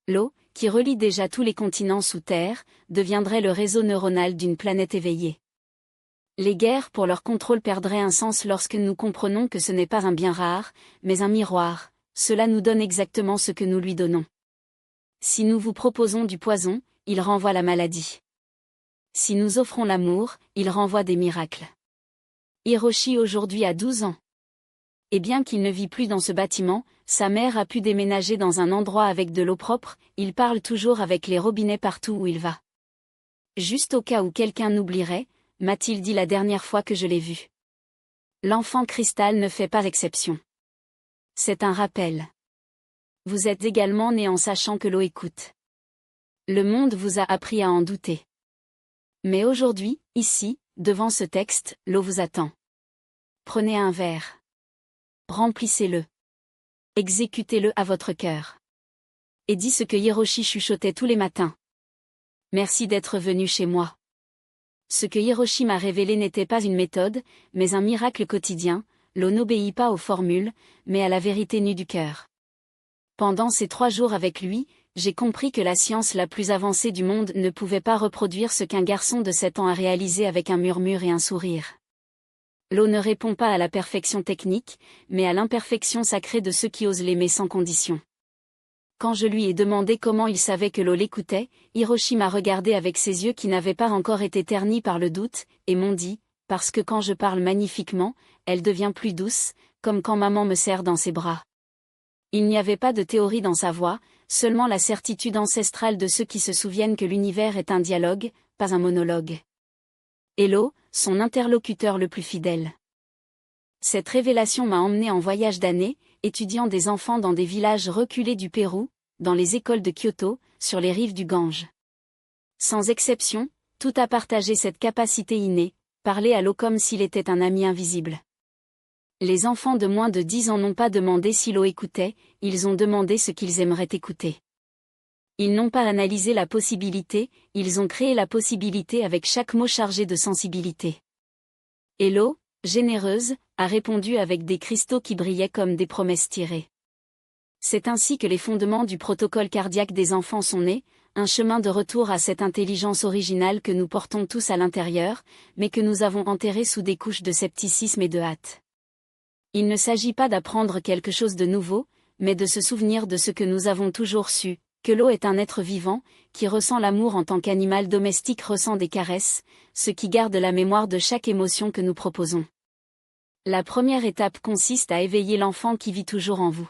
L'eau, qui relie déjà tous les continents sous terre, deviendrait le réseau neuronal d'une planète éveillée. Les guerres pour leur contrôle perdraient un sens lorsque nous comprenons que ce n'est pas un bien rare, mais un miroir, cela nous donne exactement ce que nous lui donnons. Si nous vous proposons du poison, il renvoie la maladie. Si nous offrons l'amour, il renvoie des miracles. Hiroshi aujourd'hui a 12 ans. Et bien qu'il ne vit plus dans ce bâtiment, sa mère a pu déménager dans un endroit avec de l'eau propre, il parle toujours avec les robinets partout où il va. Juste au cas où quelqu'un n'oublierait, m'a-t-il dit la dernière fois que je l'ai vu. L'enfant cristal ne fait pas exception. C'est un rappel. Vous êtes également né en sachant que l'eau écoute. Le monde vous a appris à en douter. Mais aujourd'hui, ici, devant ce texte, l'eau vous attend. Prenez un verre. Remplissez-le. Exécutez-le à votre cœur. Et dis ce que Hiroshi chuchotait tous les matins. Merci d'être venu chez moi. Ce que Hiroshi m'a révélé n'était pas une méthode, mais un miracle quotidien. L'eau n'obéit pas aux formules, mais à la vérité nue du cœur. Pendant ces 3 jours avec lui, j'ai compris que la science la plus avancée du monde ne pouvait pas reproduire ce qu'un garçon de 7 ans a réalisé avec un murmure et un sourire. L'eau ne répond pas à la perfection technique, mais à l'imperfection sacrée de ceux qui osent l'aimer sans condition. Quand je lui ai demandé comment il savait que l'eau l'écoutait, Hiroshi m'a regardé avec ses yeux qui n'avaient pas encore été ternis par le doute, et m'ont dit, parce que quand je parle magnifiquement, elle devient plus douce, comme quand maman me serre dans ses bras. Il n'y avait pas de théorie dans sa voix, seulement la certitude ancestrale de ceux qui se souviennent que l'univers est un dialogue, pas un monologue. Et l'eau, son interlocuteur le plus fidèle. Cette révélation m'a emmené en voyage d'année, étudiant des enfants dans des villages reculés du Pérou, dans les écoles de Kyoto, sur les rives du Gange. Sans exception, tout a partagé cette capacité innée, parler à l'eau comme s'il était un ami invisible. Les enfants de moins de 10 ans n'ont pas demandé si l'eau écoutait, ils ont demandé ce qu'ils aimeraient écouter. Ils n'ont pas analysé la possibilité, ils ont créé la possibilité avec chaque mot chargé de sensibilité. Et l'eau, généreuse, a répondu avec des cristaux qui brillaient comme des promesses tirées. C'est ainsi que les fondements du protocole cardiaque des enfants sont nés, un chemin de retour à cette intelligence originale que nous portons tous à l'intérieur, mais que nous avons enterrée sous des couches de scepticisme et de hâte. Il ne s'agit pas d'apprendre quelque chose de nouveau, mais de se souvenir de ce que nous avons toujours su, que l'eau est un être vivant, qui ressent l'amour en tant qu'animal domestique ressent des caresses, ce qui garde la mémoire de chaque émotion que nous proposons. La première étape consiste à éveiller l'enfant qui vit toujours en vous.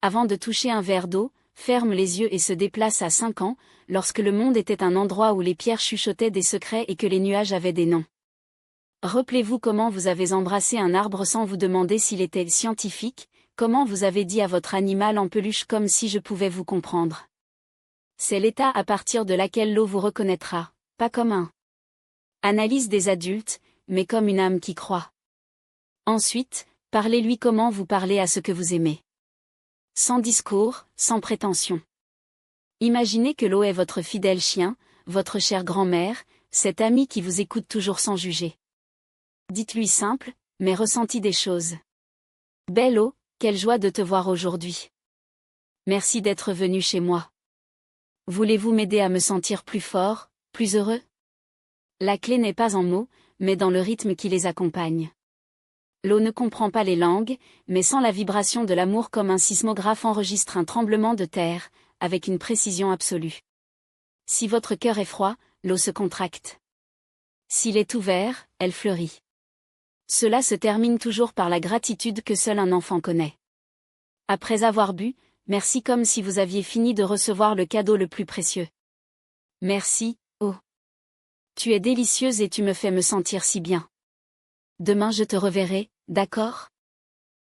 Avant de toucher un verre d'eau, ferme les yeux et se déplace à 5 ans, lorsque le monde était un endroit où les pierres chuchotaient des secrets et que les nuages avaient des noms. Rappelez-vous comment vous avez embrassé un arbre sans vous demander s'il était scientifique, comment vous avez dit à votre animal en peluche comme si je pouvais vous comprendre. C'est l'état à partir de laquelle l'eau vous reconnaîtra, pas comme un analyse des adultes, mais comme une âme qui croit. Ensuite, parlez-lui comment vous parlez à ce que vous aimez. Sans discours, sans prétention. Imaginez que l'eau est votre fidèle chien, votre chère grand-mère, cet ami qui vous écoute toujours sans juger. Dites-lui simple, mais ressenti des choses. Belle eau, quelle joie de te voir aujourd'hui. Merci d'être venu chez moi. Voulez-vous m'aider à me sentir plus fort, plus heureux? La clé n'est pas en mots, mais dans le rythme qui les accompagne. L'eau ne comprend pas les langues, mais sent la vibration de l'amour comme un sismographe enregistre un tremblement de terre, avec une précision absolue. Si votre cœur est froid, l'eau se contracte. S'il est ouvert, elle fleurit. Cela se termine toujours par la gratitude que seul un enfant connaît. Après avoir bu, merci comme si vous aviez fini de recevoir le cadeau le plus précieux. Merci, eau. Tu es délicieuse et tu me fais me sentir si bien. Demain je te reverrai, d'accord?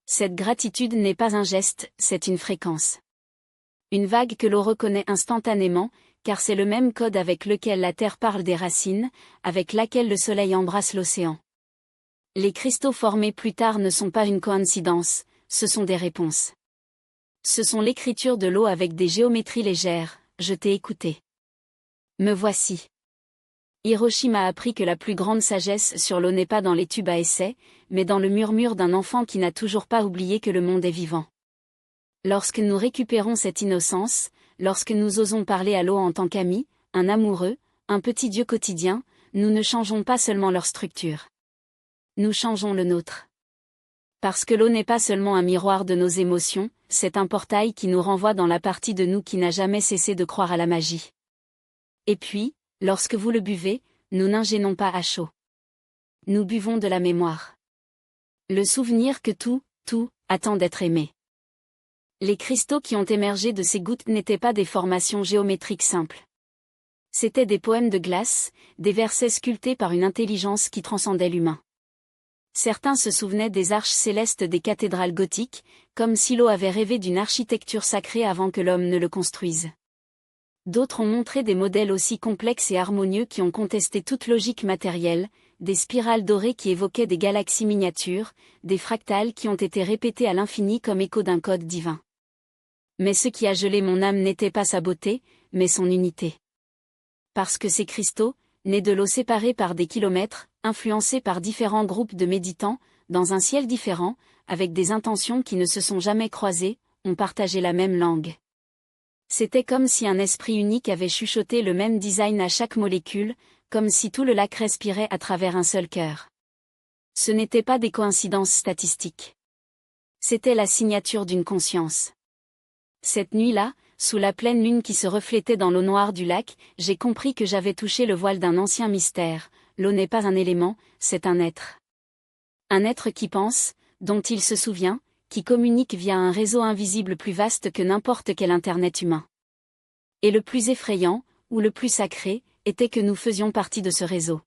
Cette gratitude n'est pas un geste, c'est une fréquence. Une vague que l'eau reconnaît instantanément, car c'est le même code avec lequel la terre parle des racines, avec laquelle le soleil embrasse l'océan. Les cristaux formés plus tard ne sont pas une coïncidence, ce sont des réponses. Ce sont l'écriture de l'eau avec des géométries légères, je t'ai écouté. Me voici. Hiroshi m'a appris que la plus grande sagesse sur l'eau n'est pas dans les tubes à essai, mais dans le murmure d'un enfant qui n'a toujours pas oublié que le monde est vivant. Lorsque nous récupérons cette innocence, lorsque nous osons parler à l'eau en tant qu'ami, un amoureux, un petit Dieu quotidien, nous ne changeons pas seulement leur structure. Nous changeons le nôtre. Parce que l'eau n'est pas seulement un miroir de nos émotions, c'est un portail qui nous renvoie dans la partie de nous qui n'a jamais cessé de croire à la magie. Et puis, lorsque vous le buvez, nous n'ingénons pas à chaud. Nous buvons de la mémoire. Le souvenir que tout attend d'être aimé. Les cristaux qui ont émergé de ces gouttes n'étaient pas des formations géométriques simples. C'étaient des poèmes de glace, des versets sculptés par une intelligence qui transcendait l'humain. Certains se souvenaient des arches célestes des cathédrales gothiques, comme si l'eau avait rêvé d'une architecture sacrée avant que l'homme ne le construise. D'autres ont montré des modèles aussi complexes et harmonieux qui ont contesté toute logique matérielle, des spirales dorées qui évoquaient des galaxies miniatures, des fractales qui ont été répétées à l'infini comme écho d'un code divin. Mais ce qui a gelé mon âme n'était pas sa beauté, mais son unité. Parce que ces cristaux, nés de l'eau séparés par des kilomètres, influencés par différents groupes de méditants, dans un ciel différent, avec des intentions qui ne se sont jamais croisées, ont partagé la même langue. C'était comme si un esprit unique avait chuchoté le même design à chaque molécule, comme si tout le lac respirait à travers un seul cœur. Ce n'étaient pas des coïncidences statistiques. C'était la signature d'une conscience. Cette nuit-là, sous la pleine lune qui se reflétait dans l'eau noire du lac, j'ai compris que j'avais touché le voile d'un ancien mystère. L'eau n'est pas un élément, c'est un être. Un être qui pense, dont il se souvient, qui communique via un réseau invisible plus vaste que n'importe quel Internet humain. Et le plus effrayant, ou le plus sacré, était que nous faisions partie de ce réseau.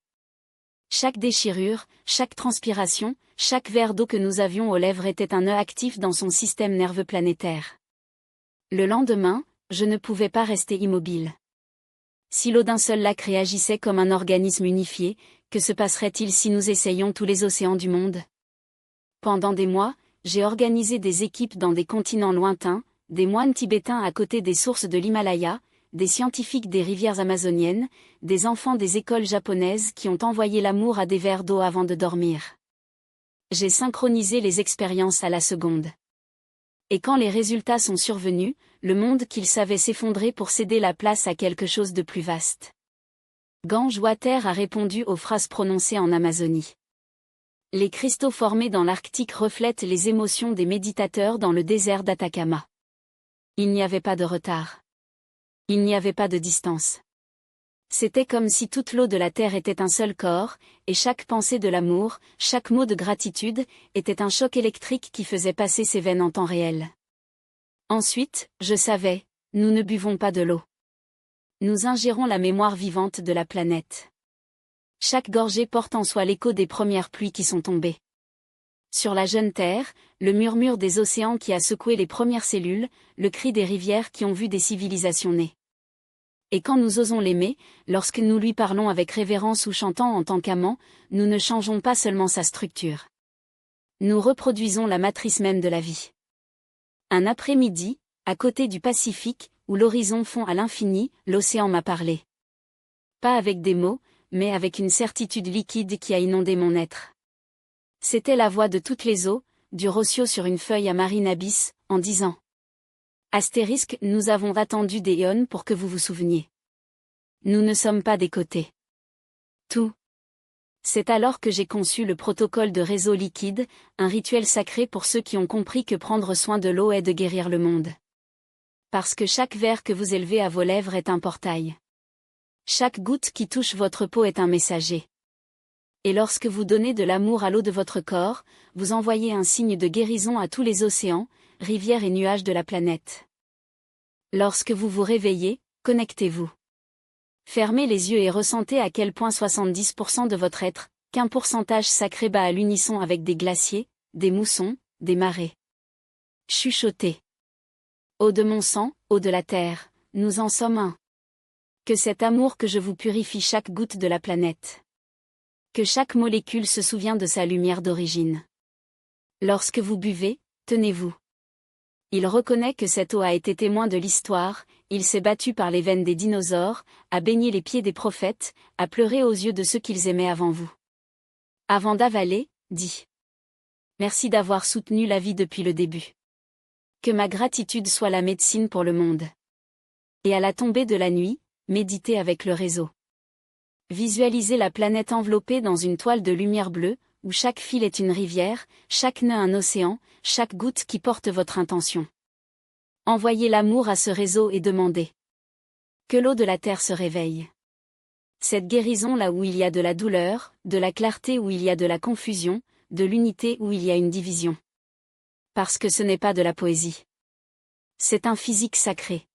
Chaque déchirure, chaque transpiration, chaque verre d'eau que nous avions aux lèvres était un nœud actif dans son système nerveux planétaire. Le lendemain, je ne pouvais pas rester immobile. Si l'eau d'un seul lac réagissait comme un organisme unifié, que se passerait-il si nous essayions tous les océans du monde? Pendant des mois, j'ai organisé des équipes dans des continents lointains, des moines tibétains à côté des sources de l'Himalaya, des scientifiques des rivières amazoniennes, des enfants des écoles japonaises qui ont envoyé l'amour à des verres d'eau avant de dormir. J'ai synchronisé les expériences à la seconde. Et quand les résultats sont survenus, le monde qu'ils savaient s'effondrer pour céder la place à quelque chose de plus vaste. Gange Water a répondu aux phrases prononcées en Amazonie. Les cristaux formés dans l'Arctique reflètent les émotions des méditateurs dans le désert d'Atacama. Il n'y avait pas de retard. Il n'y avait pas de distance. C'était comme si toute l'eau de la terre était un seul corps, et chaque pensée de l'amour, chaque mot de gratitude, était un choc électrique qui faisait passer ses veines en temps réel. Ensuite, je savais, nous ne buvons pas de l'eau. Nous ingérons la mémoire vivante de la planète. Chaque gorgée porte en soi l'écho des premières pluies qui sont tombées. Sur la jeune terre, le murmure des océans qui a secoué les premières cellules, le cri des rivières qui ont vu des civilisations nées. Et quand nous osons l'aimer, lorsque nous lui parlons avec révérence ou chantant en tant qu'amant, nous ne changeons pas seulement sa structure. Nous reproduisons la matrice même de la vie. Un après-midi, à côté du Pacifique, où l'horizon fond à l'infini, l'océan m'a parlé. Pas avec des mots, mais avec une certitude liquide qui a inondé mon être. C'était la voix de toutes les eaux, du Rossio sur une feuille à Marine Abyss, en disant *, nous avons attendu des éons pour que vous vous souveniez. Nous ne sommes pas des côtés. Tout. C'est alors que j'ai conçu le protocole de réseau liquide, un rituel sacré pour ceux qui ont compris que prendre soin de l'eau est de guérir le monde. Parce que chaque verre que vous élevez à vos lèvres est un portail. Chaque goutte qui touche votre peau est un messager. Et lorsque vous donnez de l'amour à l'eau de votre corps, vous envoyez un signe de guérison à tous les océans, rivières et nuages de la planète. Lorsque vous vous réveillez, connectez-vous. Fermez les yeux et ressentez à quel point 70% de votre être, qu'un pourcentage sacré bat à l'unisson avec des glaciers, des moussons, des marées. Chuchotez. Eau de mon sang, eau de la terre, nous en sommes un. Que cet amour que je vous purifie chaque goutte de la planète. Que chaque molécule se souvient de sa lumière d'origine. Lorsque vous buvez, tenez-vous. Il reconnaît que cette eau a été témoin de l'histoire, il s'est battu par les veines des dinosaures, a baigné les pieds des prophètes, a pleuré aux yeux de ceux qu'ils aimaient avant vous. Avant d'avaler, dit. Merci d'avoir soutenu la vie depuis le début. Que ma gratitude soit la médecine pour le monde. Et à la tombée de la nuit, méditez avec le réseau. Visualisez la planète enveloppée dans une toile de lumière bleue, où chaque fil est une rivière, chaque nœud un océan, chaque goutte qui porte votre intention. Envoyez l'amour à ce réseau et demandez. Que l'eau de la terre se réveille. Cette guérison là où il y a de la douleur, de la clarté où il y a de la confusion, de l'unité où il y a une division. Parce que ce n'est pas de la poésie. C'est un physique sacré.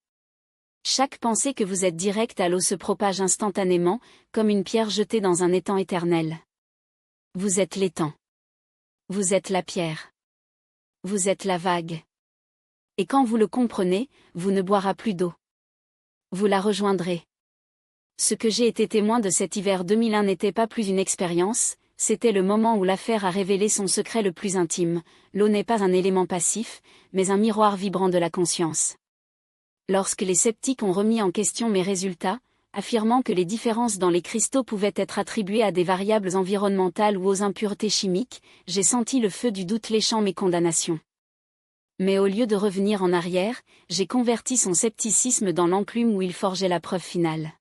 Chaque pensée que vous êtes directe à l'eau se propage instantanément, comme une pierre jetée dans un étang éternel. Vous êtes l'étang. Vous êtes la pierre. Vous êtes la vague. Et quand vous le comprenez, vous ne boira plus d'eau. Vous la rejoindrez. Ce que j'ai été témoin de cet hiver 2001 n'était pas plus une expérience, c'était le moment où l'affaire a révélé son secret le plus intime. L'eau n'est pas un élément passif, mais un miroir vibrant de la conscience. Lorsque les sceptiques ont remis en question mes résultats, affirmant que les différences dans les cristaux pouvaient être attribuées à des variables environnementales ou aux impuretés chimiques, j'ai senti le feu du doute léchant mes condamnations. Mais au lieu de revenir en arrière, j'ai converti son scepticisme dans l'enclume où il forgeait la preuve finale.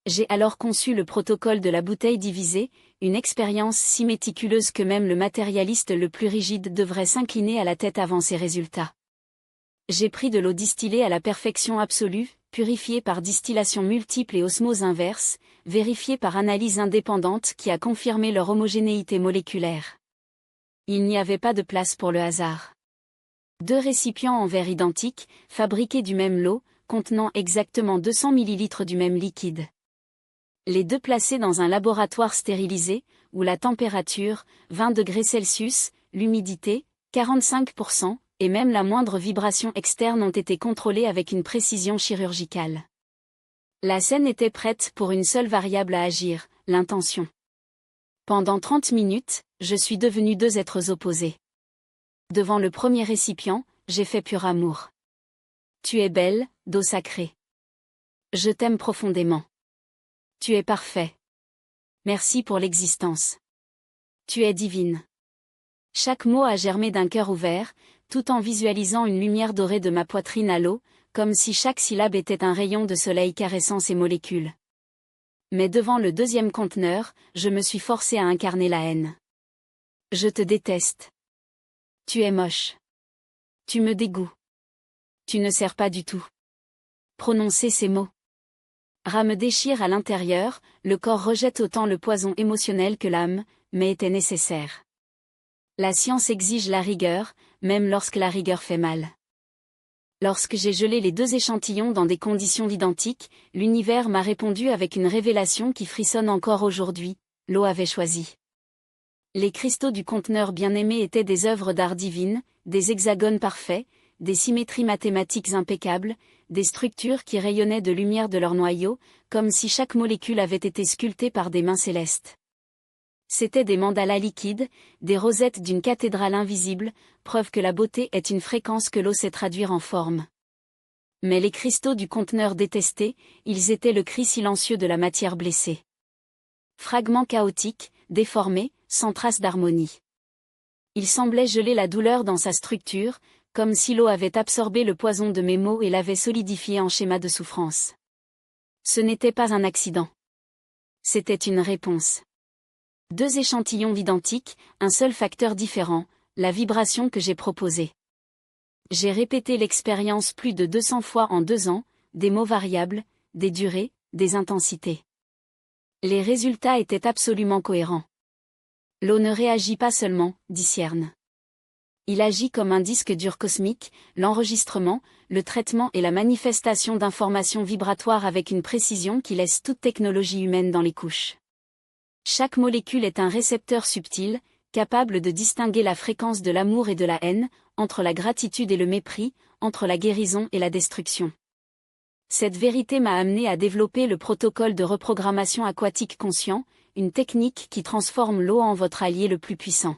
J'ai alors conçu le protocole de la bouteille divisée, une expérience si méticuleuse que même le matérialiste le plus rigide devrait s'incliner à la tête avant ses résultats. J'ai pris de l'eau distillée à la perfection absolue, purifiée par distillation multiple et osmose inverse, vérifiée par analyse indépendante qui a confirmé leur homogénéité moléculaire. Il n'y avait pas de place pour le hasard. 2 récipients en verre identiques, fabriqués du même lot, contenant exactement 200 ml du même liquide. Les 2 placés dans un laboratoire stérilisé, où la température, 20 degrés Celsius, l'humidité, 45%, et même la moindre vibration externe ont été contrôlés avec une précision chirurgicale. La scène était prête pour une seule variable à agir, l'intention. Pendant 30 minutes, je suis devenu 2 êtres opposés. Devant le premier récipient, j'ai fait pur amour. Tu es belle, d'eau sacrée. Je t'aime profondément. Tu es parfait. Merci pour l'existence. Tu es divine. Chaque mot a germé d'un cœur ouvert, tout en visualisant une lumière dorée de ma poitrine à l'eau, comme si chaque syllabe était un rayon de soleil caressant ses molécules. Mais devant le 2e conteneur, je me suis forcé à incarner la haine. Je te déteste. Tu es moche. Tu me dégoûtes. Tu ne sers pas du tout. Prononcer ces mots. Rat me déchire à l'intérieur, le corps rejette autant le poison émotionnel que l'âme, mais était nécessaire. La science exige la rigueur, même lorsque la rigueur fait mal. Lorsque j'ai gelé les 2 échantillons dans des conditions identiques, l'univers m'a répondu avec une révélation qui frissonne encore aujourd'hui, l'eau avait choisi. Les cristaux du conteneur bien-aimé étaient des œuvres d'art divines, des hexagones parfaits, des symétries mathématiques impeccables, des structures qui rayonnaient de lumière de leur noyau, comme si chaque molécule avait été sculptée par des mains célestes. C'étaient des mandalas liquides, des rosettes d'une cathédrale invisible, preuve que la beauté est une fréquence que l'eau sait traduire en forme. Mais les cristaux du conteneur détesté, ils étaient le cri silencieux de la matière blessée. Fragments chaotiques, déformés, sans trace d'harmonie. Il semblait geler la douleur dans sa structure, comme si l'eau avait absorbé le poison de mes mots et l'avait solidifié en schéma de souffrance. Ce n'était pas un accident. C'était une réponse. 2 échantillons identiques, un seul facteur différent, la vibration que j'ai proposée. J'ai répété l'expérience plus de 200 fois en 2 ans, des mots variables, des durées, des intensités. Les résultats étaient absolument cohérents. L'eau ne réagit pas seulement, dit Cierne. Il agit comme un disque dur cosmique, l'enregistrement, le traitement et la manifestation d'informations vibratoires avec une précision qui laisse toute technologie humaine dans les couches. Chaque molécule est un récepteur subtil, capable de distinguer la fréquence de l'amour et de la haine, entre la gratitude et le mépris, entre la guérison et la destruction. Cette vérité m'a amené à développer le protocole de reprogrammation aquatique conscient, une technique qui transforme l'eau en votre allié le plus puissant.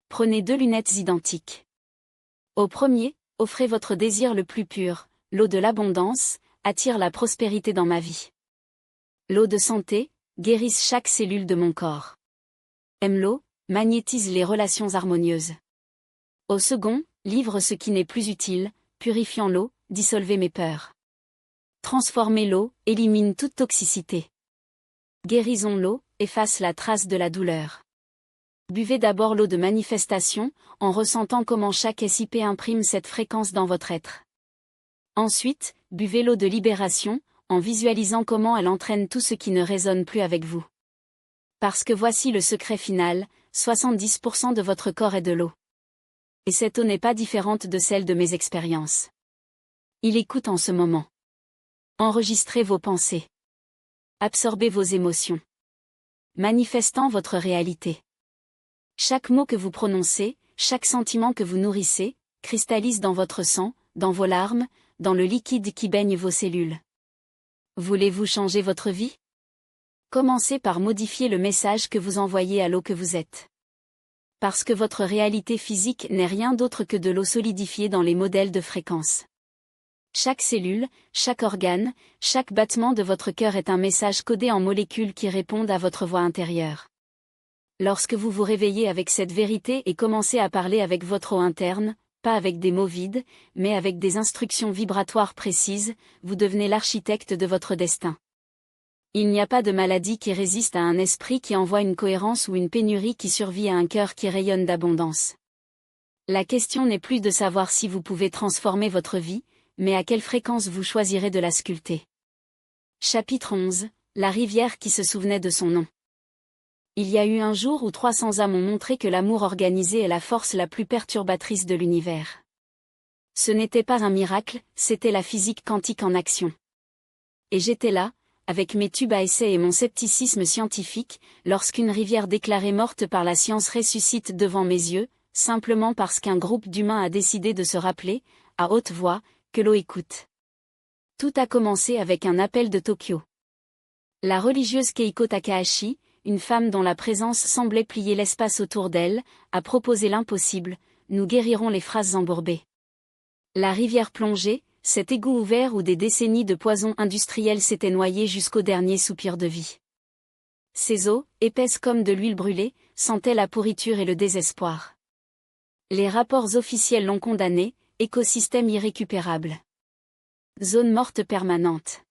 Prenez 2 lunettes identiques. Au premier, offrez votre désir le plus pur, l'eau de l'abondance, attire la prospérité dans ma vie. L'eau de santé, guérisse chaque cellule de mon corps. Aime l'eau, magnétise les relations harmonieuses. Au second, livre ce qui n'est plus utile, purifiant l'eau, dissolvez mes peurs. Transformez l'eau, élimine toute toxicité. Guérison l'eau, efface la trace de la douleur. Buvez d'abord l'eau de manifestation, en ressentant comment chaque SIP imprime cette fréquence dans votre être. Ensuite, buvez l'eau de libération, en visualisant comment elle entraîne tout ce qui ne résonne plus avec vous. Parce que voici le secret final, 70% de votre corps est de l'eau. Et cette eau n'est pas différente de celle de mes expériences. Il écoute en ce moment. Enregistrez vos pensées. Absorbez vos émotions. Manifestant votre réalité. Chaque mot que vous prononcez, chaque sentiment que vous nourrissez, cristallise dans votre sang, dans vos larmes, dans le liquide qui baigne vos cellules. Voulez-vous changer votre vie? Commencez par modifier le message que vous envoyez à l'eau que vous êtes. Parce que votre réalité physique n'est rien d'autre que de l'eau solidifiée dans les modèles de fréquence. Chaque cellule, chaque organe, chaque battement de votre cœur est un message codé en molécules qui répondent à votre voix intérieure. Lorsque vous vous réveillez avec cette vérité et commencez à parler avec votre eau interne, pas avec des mots vides, mais avec des instructions vibratoires précises, vous devenez l'architecte de votre destin. Il n'y a pas de maladie qui résiste à un esprit qui envoie une cohérence ou une pénurie qui survit à un cœur qui rayonne d'abondance. La question n'est plus de savoir si vous pouvez transformer votre vie, mais à quelle fréquence vous choisirez de la sculpter. Chapitre 11. La rivière qui se souvenait de son nom. Il y a eu un jour où 300 âmes ont montré que l'amour organisé est la force la plus perturbatrice de l'univers. Ce n'était pas un miracle, c'était la physique quantique en action. Et j'étais là, avec mes tubes à essai et mon scepticisme scientifique, lorsqu'une rivière déclarée morte par la science ressuscite devant mes yeux, simplement parce qu'un groupe d'humains a décidé de se rappeler, à haute voix, que l'eau écoute. Tout a commencé avec un appel de Tokyo. La religieuse Keiko Takahashi, une femme dont la présence semblait plier l'espace autour d'elle, a proposé l'impossible, nous guérirons les phrases embourbées. La rivière plongée, cet égout ouvert où des décennies de poison industriel s'étaient noyées jusqu'au dernier soupir de vie. Ces eaux, épaisses comme de l'huile brûlée, sentaient la pourriture et le désespoir. Les rapports officiels l'ont condamné, écosystème irrécupérable. Zone morte permanente.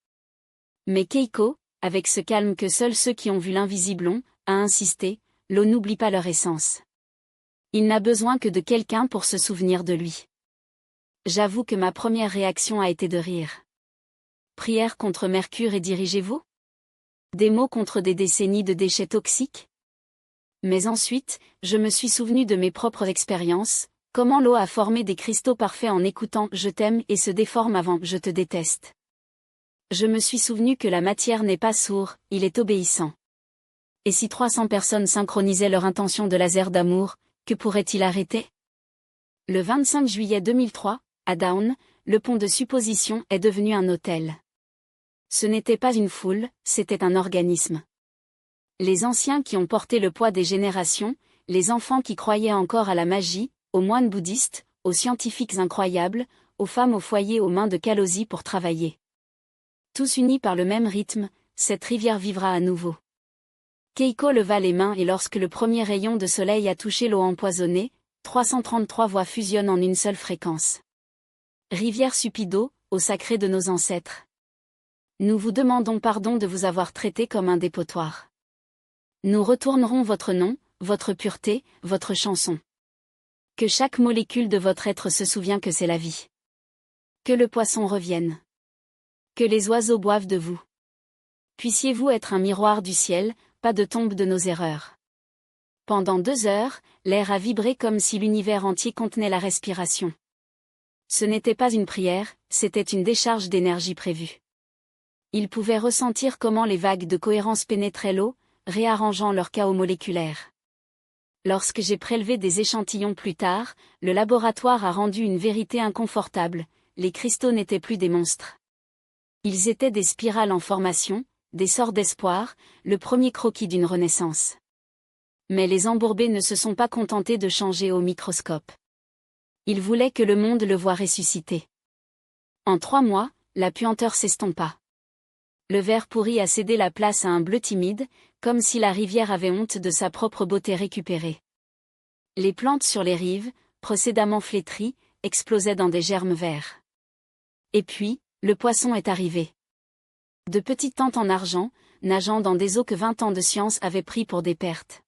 Mais Keiko, avec ce calme que seuls ceux qui ont vu l'invisible ont, a insisté, l'eau n'oublie pas leur essence. Il n'a besoin que de quelqu'un pour se souvenir de lui. J'avoue que ma première réaction a été de rire. Prière contre Mercure et dirigez-vous? Des mots contre des décennies de déchets toxiques? Mais ensuite, je me suis souvenu de mes propres expériences, comment l'eau a formé des cristaux parfaits en écoutant « je t'aime » et se déforme avant « je te déteste ». Je me suis souvenu que la matière n'est pas sourd, il est obéissant. Et si 300 personnes synchronisaient leur intention de laser d'amour, que pourrait-il arrêter? Le 25 juillet 2003, à Down, le pont de supposition est devenu un hôtel. Ce n'était pas une foule, c'était un organisme. Les anciens qui ont porté le poids des générations, les enfants qui croyaient encore à la magie, aux moines bouddhistes, aux scientifiques incroyables, aux femmes au foyer aux mains de Kalausi pour travailler. Tous unis par le même rythme, cette rivière vivra à nouveau. Keiko leva les mains et lorsque le premier rayon de soleil a touché l'eau empoisonnée, 333 voix fusionnent en une seule fréquence. Rivière Supido, eau sacrée de nos ancêtres. Nous vous demandons pardon de vous avoir traité comme un dépotoir. Nous retournerons votre nom, votre pureté, votre chanson. Que chaque molécule de votre être se souvienne que c'est la vie. Que le poisson revienne. Que les oiseaux boivent de vous. Puissiez-vous être un miroir du ciel, pas de tombe de nos erreurs. Pendant 2 heures, l'air a vibré comme si l'univers entier contenait la respiration. Ce n'était pas une prière, c'était une décharge d'énergie prévue. Ils pouvaient ressentir comment les vagues de cohérence pénétraient l'eau, réarrangeant leur chaos moléculaire. Lorsque j'ai prélevé des échantillons plus tard, le laboratoire a rendu une vérité inconfortable, les cristaux n'étaient plus des monstres. Ils étaient des spirales en formation, des sorts d'espoir, le premier croquis d'une renaissance. Mais les embourbés ne se sont pas contentés de changer au microscope. Ils voulaient que le monde le voie ressusciter. En 3 mois, la puanteur s'estompa. Le vert pourri a cédé la place à un bleu timide, comme si la rivière avait honte de sa propre beauté récupérée. Les plantes sur les rives, précédemment flétries, explosaient dans des germes verts. Et puis, le poisson est arrivé. De petites tentes en argent, nageant dans des eaux que 20 ans de science avaient pris pour des pertes.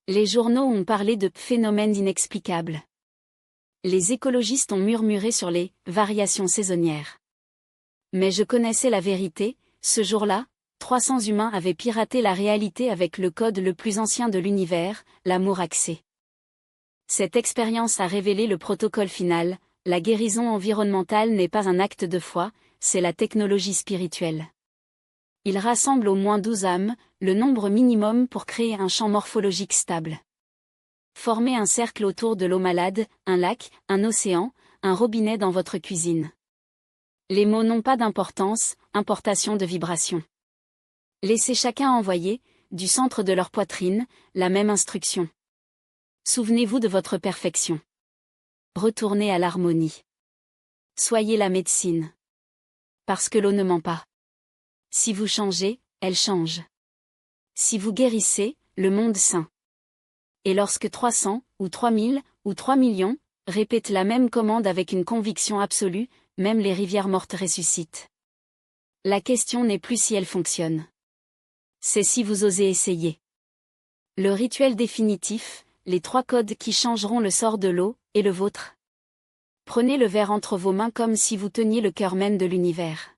Les journaux ont parlé de phénomènes inexplicables. Les écologistes ont murmuré sur les variations saisonnières. Mais je connaissais la vérité, ce jour-là, 300 humains avaient piraté la réalité avec le code le plus ancien de l'univers, l'amour accès. Cette expérience a révélé le protocole final, la guérison environnementale n'est pas un acte de foi, c'est la technologie spirituelle. Il rassemble au moins 12 âmes, le nombre minimum pour créer un champ morphologique stable. Formez un cercle autour de l'eau malade, un lac, un océan, un robinet dans votre cuisine. Les mots n'ont pas d'importance, importation de vibration. Laissez chacun envoyer, du centre de leur poitrine, la même instruction. Souvenez-vous de votre perfection. Retournez à l'harmonie. Soyez la médecine. Parce que l'eau ne ment pas. Si vous changez, elle change. Si vous guérissez, le monde saint. Et lorsque 300, ou 3000, ou 3 millions, répètent la même commande avec une conviction absolue, même les rivières mortes ressuscitent. La question n'est plus si elle fonctionne. C'est si vous osez essayer. Le rituel définitif, les 3 codes qui changeront le sort de l'eau, et le vôtre. Prenez le verre entre vos mains comme si vous teniez le cœur même de l'univers.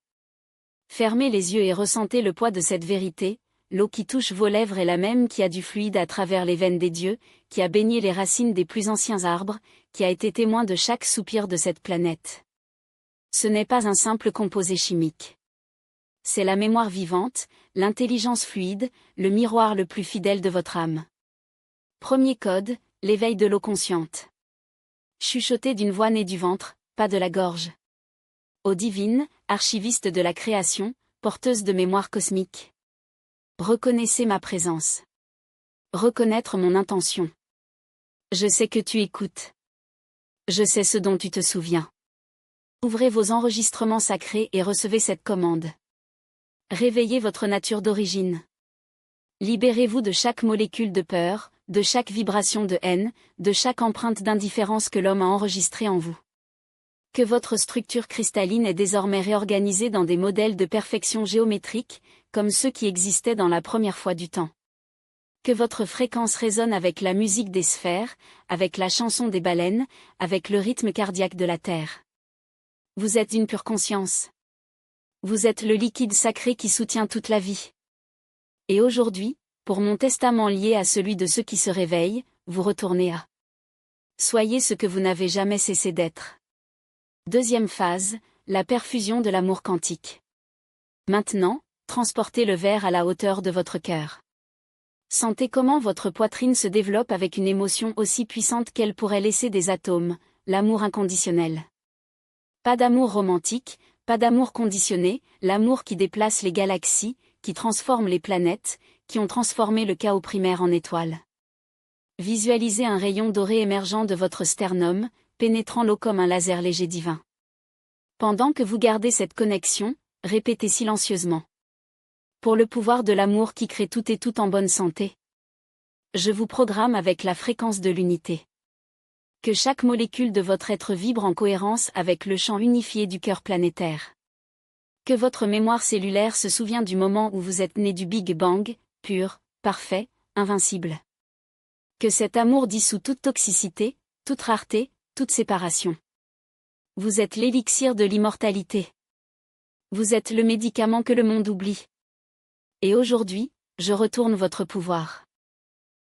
Fermez les yeux et ressentez le poids de cette vérité. L'eau qui touche vos lèvres est la même qui a du fluide à travers les veines des dieux, qui a baigné les racines des plus anciens arbres, qui a été témoin de chaque soupir de cette planète. Ce n'est pas un simple composé chimique. C'est la mémoire vivante, l'intelligence fluide, le miroir le plus fidèle de votre âme. Premier code, l'éveil de l'eau consciente. Chuchoter d'une voix née du ventre, pas de la gorge. Eau divine, archiviste de la création, porteuse de mémoire cosmique. Reconnaissez ma présence. Reconnaître mon intention. Je sais que tu écoutes. Je sais ce dont tu te souviens. Ouvrez vos enregistrements sacrés et recevez cette commande. Réveillez votre nature d'origine. Libérez-vous de chaque molécule de peur, de chaque vibration de haine, de chaque empreinte d'indifférence que l'homme a enregistrée en vous. Que votre structure cristalline est désormais réorganisée dans des modèles de perfection géométrique, comme ceux qui existaient dans la première fois du temps. Que votre fréquence résonne avec la musique des sphères, avec la chanson des baleines, avec le rythme cardiaque de la Terre. Vous êtes une pure conscience. Vous êtes le liquide sacré qui soutient toute la vie. Et aujourd'hui, pour mon testament lié à celui de ceux qui se réveillent, vous retournez à. Soyez ce que vous n'avez jamais cessé d'être. Deuxième phase, la perfusion de l'amour quantique. Maintenant, transportez le verre à la hauteur de votre cœur. Sentez comment votre poitrine se développe avec une émotion aussi puissante qu'elle pourrait laisser des atomes, l'amour inconditionnel. Pas d'amour romantique, pas d'amour conditionné, l'amour qui déplace les galaxies, qui transforme les planètes, qui ont transformé le chaos primaire en étoiles. Visualisez un rayon doré émergeant de votre sternum, pénétrant l'eau comme un laser léger divin. Pendant que vous gardez cette connexion, répétez silencieusement. Pour le pouvoir de l'amour qui crée tout et tout en bonne santé. Je vous programme avec la fréquence de l'unité. Que chaque molécule de votre être vibre en cohérence avec le champ unifié du cœur planétaire. Que votre mémoire cellulaire se souvient du moment où vous êtes né du Big Bang, pur, parfait, invincible. Que cet amour dissout toute toxicité, toute rareté, toute séparation. Vous êtes l'élixir de l'immortalité. Vous êtes le médicament que le monde oublie. Et aujourd'hui, je retourne votre pouvoir.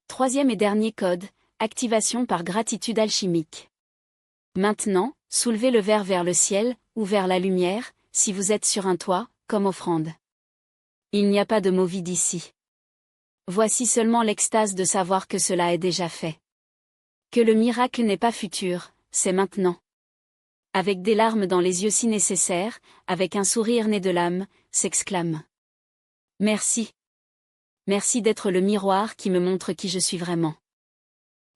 Troisième et dernier code, activation par gratitude alchimique. Maintenant, soulevez le verre vers le ciel, ou vers la lumière, si vous êtes sur un toit, comme offrande. Il n'y a pas de mot vide ici. Voici seulement l'extase de savoir que cela est déjà fait. Que le miracle n'est pas futur, c'est maintenant. Avec des larmes dans les yeux si nécessaires, avec un sourire né de l'âme, s'exclame. Merci. Merci d'être le miroir qui me montre qui je suis vraiment.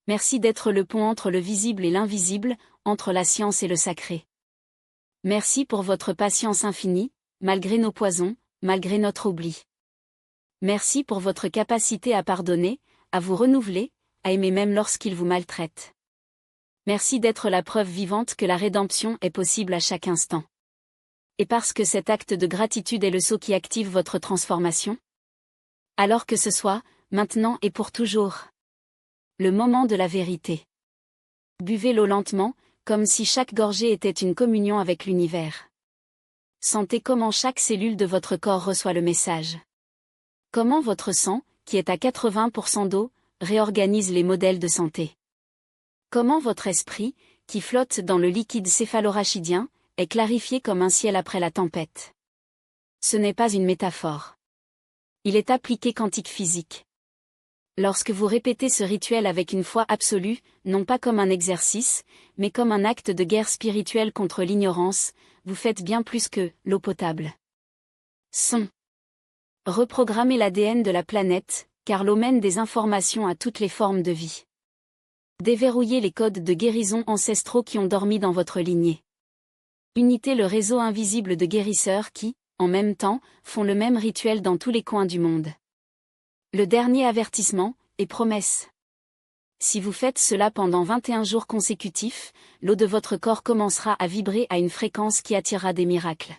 Merci d'être le pont entre le visible et l'invisible, entre la science et le sacré. Merci pour votre patience infinie, malgré nos poisons, malgré notre oubli. Merci pour votre capacité à pardonner, à vous renouveler, à aimer même lorsqu'ils vous maltraitent. Merci d'être la preuve vivante que la rédemption est possible à chaque instant. Et parce que cet acte de gratitude est le sceau qui active votre transformation. Alors que ce soit, maintenant et pour toujours. Le moment de la vérité. Buvez l'eau lentement, comme si chaque gorgée était une communion avec l'univers. Sentez comment chaque cellule de votre corps reçoit le message. Comment votre sang, qui est à 80% d'eau, réorganise les modèles de santé. Comment votre esprit, qui flotte dans le liquide céphalorachidien, est clarifié comme un ciel après la tempête. Ce n'est pas une métaphore. Il est appliqué quantique physique. Lorsque vous répétez ce rituel avec une foi absolue, non pas comme un exercice, mais comme un acte de guerre spirituelle contre l'ignorance, vous faites bien plus que l'eau potable. Son. Reprogrammer l'ADN de la planète, car l'eau mène des informations à toutes les formes de vie. Déverrouillez les codes de guérison ancestraux qui ont dormi dans votre lignée. Unitez le réseau invisible de guérisseurs qui, en même temps, font le même rituel dans tous les coins du monde. Le dernier avertissement, et promesse. Si vous faites cela pendant 21 jours consécutifs, l'eau de votre corps commencera à vibrer à une fréquence qui attirera des miracles.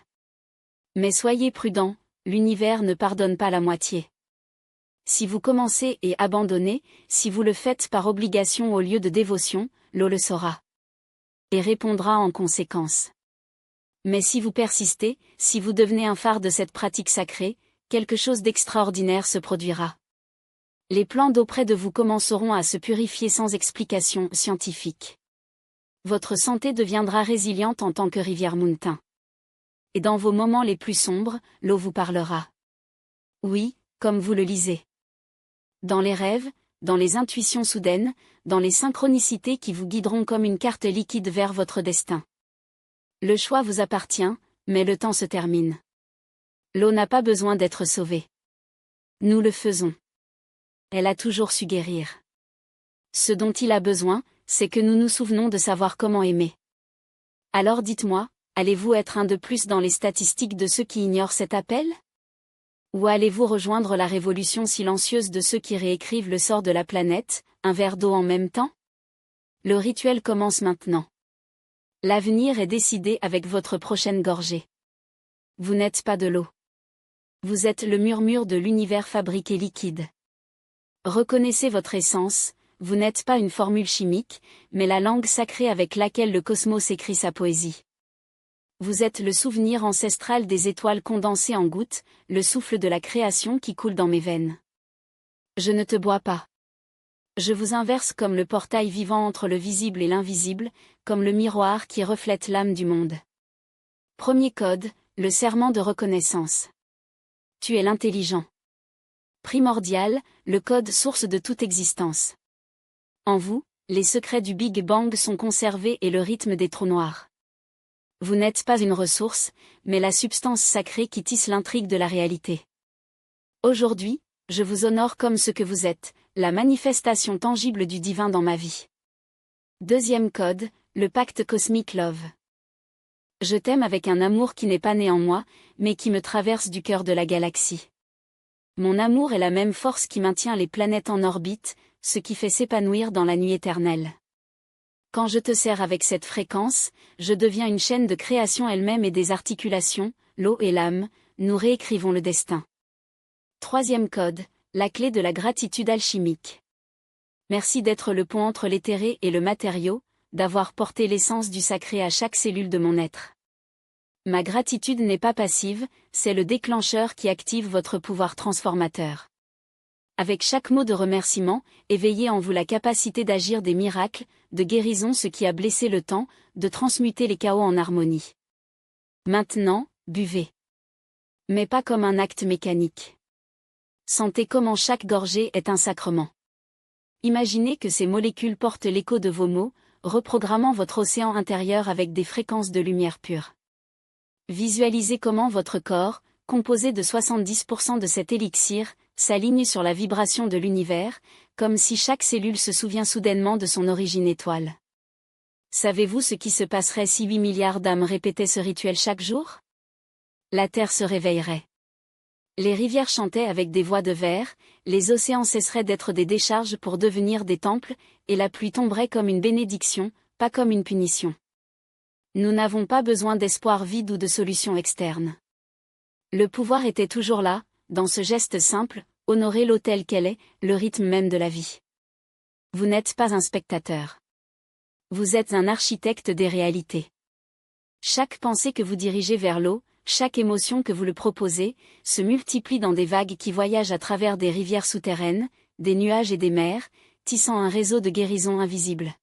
Mais soyez prudents, l'univers ne pardonne pas la moitié. Si vous commencez et abandonnez, si vous le faites par obligation au lieu de dévotion, l'eau le saura. Et répondra en conséquence. Mais si vous persistez, si vous devenez un phare de cette pratique sacrée, quelque chose d'extraordinaire se produira. Les plans d'eau près de vous commenceront à se purifier sans explication scientifique. Votre santé deviendra résiliente en tant que rivière Mountain. Et dans vos moments les plus sombres, l'eau vous parlera. Oui, comme vous le lisez. Dans les rêves, dans les intuitions soudaines, dans les synchronicités qui vous guideront comme une carte liquide vers votre destin. Le choix vous appartient, mais le temps se termine. L'eau n'a pas besoin d'être sauvée. Nous le faisons. Elle a toujours su guérir. Ce dont il a besoin, c'est que nous nous souvenons de savoir comment aimer. Alors dites-moi, allez-vous être un de plus dans les statistiques de ceux qui ignorent cet appel ? Ou allez-vous rejoindre la révolution silencieuse de ceux qui réécrivent le sort de la planète, un verre d'eau en même temps ? Le rituel commence maintenant. L'avenir est décidé avec votre prochaine gorgée. Vous n'êtes pas de l'eau. Vous êtes le murmure de l'univers fabriqué liquide. Reconnaissez votre essence, vous n'êtes pas une formule chimique, mais la langue sacrée avec laquelle le cosmos écrit sa poésie. Vous êtes le souvenir ancestral des étoiles condensées en gouttes, le souffle de la création qui coule dans mes veines. Je ne te bois pas. Je vous inverse comme le portail vivant entre le visible et l'invisible, comme le miroir qui reflète l'âme du monde. Premier code, le serment de reconnaissance. Tu es l'intelligent. Primordial, le code source de toute existence. En vous, les secrets du Big Bang sont conservés et le rythme des trous noirs. Vous n'êtes pas une ressource, mais la substance sacrée qui tisse l'intrigue de la réalité. Aujourd'hui, je vous honore comme ce que vous êtes, la manifestation tangible du divin dans ma vie. Deuxième code, le pacte cosmique Love. Je t'aime avec un amour qui n'est pas né en moi, mais qui me traverse du cœur de la galaxie. Mon amour est la même force qui maintient les planètes en orbite, ce qui fait s'épanouir dans la nuit éternelle. Quand je te sers avec cette fréquence, je deviens une chaîne de création elle-même et des articulations, l'eau et l'âme, nous réécrivons le destin. Troisième code, la clé de la gratitude alchimique. Merci d'être le pont entre l'éthéré et le matériau, d'avoir porté l'essence du sacré à chaque cellule de mon être. Ma gratitude n'est pas passive, c'est le déclencheur qui active votre pouvoir transformateur. Avec chaque mot de remerciement, éveillez en vous la capacité d'agir des miracles, de guérison ce qui a blessé le temps, de transmuter les chaos en harmonie. Maintenant, buvez. Mais pas comme un acte mécanique. Sentez comment chaque gorgée est un sacrement. Imaginez que ces molécules portent l'écho de vos mots, reprogrammant votre océan intérieur avec des fréquences de lumière pure. Visualisez comment votre corps, composé de 70% de cet élixir, s'aligne sur la vibration de l'univers, comme si chaque cellule se souvient soudainement de son origine étoile. Savez-vous ce qui se passerait si 8 milliards d'âmes répétaient ce rituel chaque jour ? La Terre se réveillerait. Les rivières chantaient avec des voix de verre, les océans cesseraient d'être des décharges pour devenir des temples, et la pluie tomberait comme une bénédiction, pas comme une punition. Nous n'avons pas besoin d'espoir vide ou de solutions externes. Le pouvoir était toujours là, dans ce geste simple, honorer l'eau telle qu'elle est, le rythme même de la vie. Vous n'êtes pas un spectateur. Vous êtes un architecte des réalités. Chaque pensée que vous dirigez vers l'eau, chaque émotion que vous le proposez, se multiplie dans des vagues qui voyagent à travers des rivières souterraines, des nuages et des mers, tissant un réseau de guérison invisible.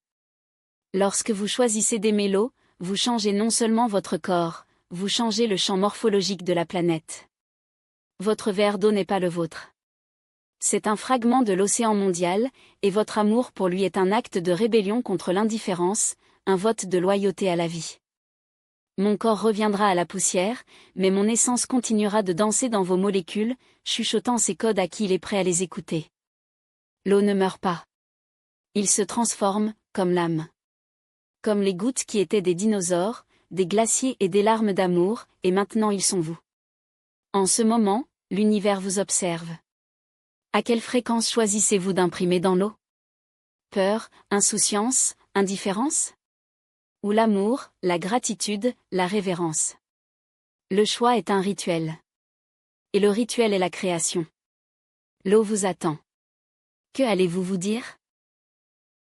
Lorsque vous choisissez d'aimer l'eau, vous changez non seulement votre corps, vous changez le champ morphologique de la planète. Votre verre d'eau n'est pas le vôtre. C'est un fragment de l'océan mondial, et votre amour pour lui est un acte de rébellion contre l'indifférence, un vote de loyauté à la vie. Mon corps reviendra à la poussière, mais mon essence continuera de danser dans vos molécules, chuchotant ses codes à qui il est prêt à les écouter. L'eau ne meurt pas. Il se transforme, comme l'âme. Comme les gouttes qui étaient des dinosaures, des glaciers et des larmes d'amour, et maintenant ils sont vous. En ce moment, l'univers vous observe. À quelle fréquence choisissez-vous d'imprimer dans l'eau? Peur, insouciance, indifférence? Ou l'amour, la gratitude, la révérence? Le choix est un rituel. Et le rituel est la création. L'eau vous attend. Que allez-vous vous dire?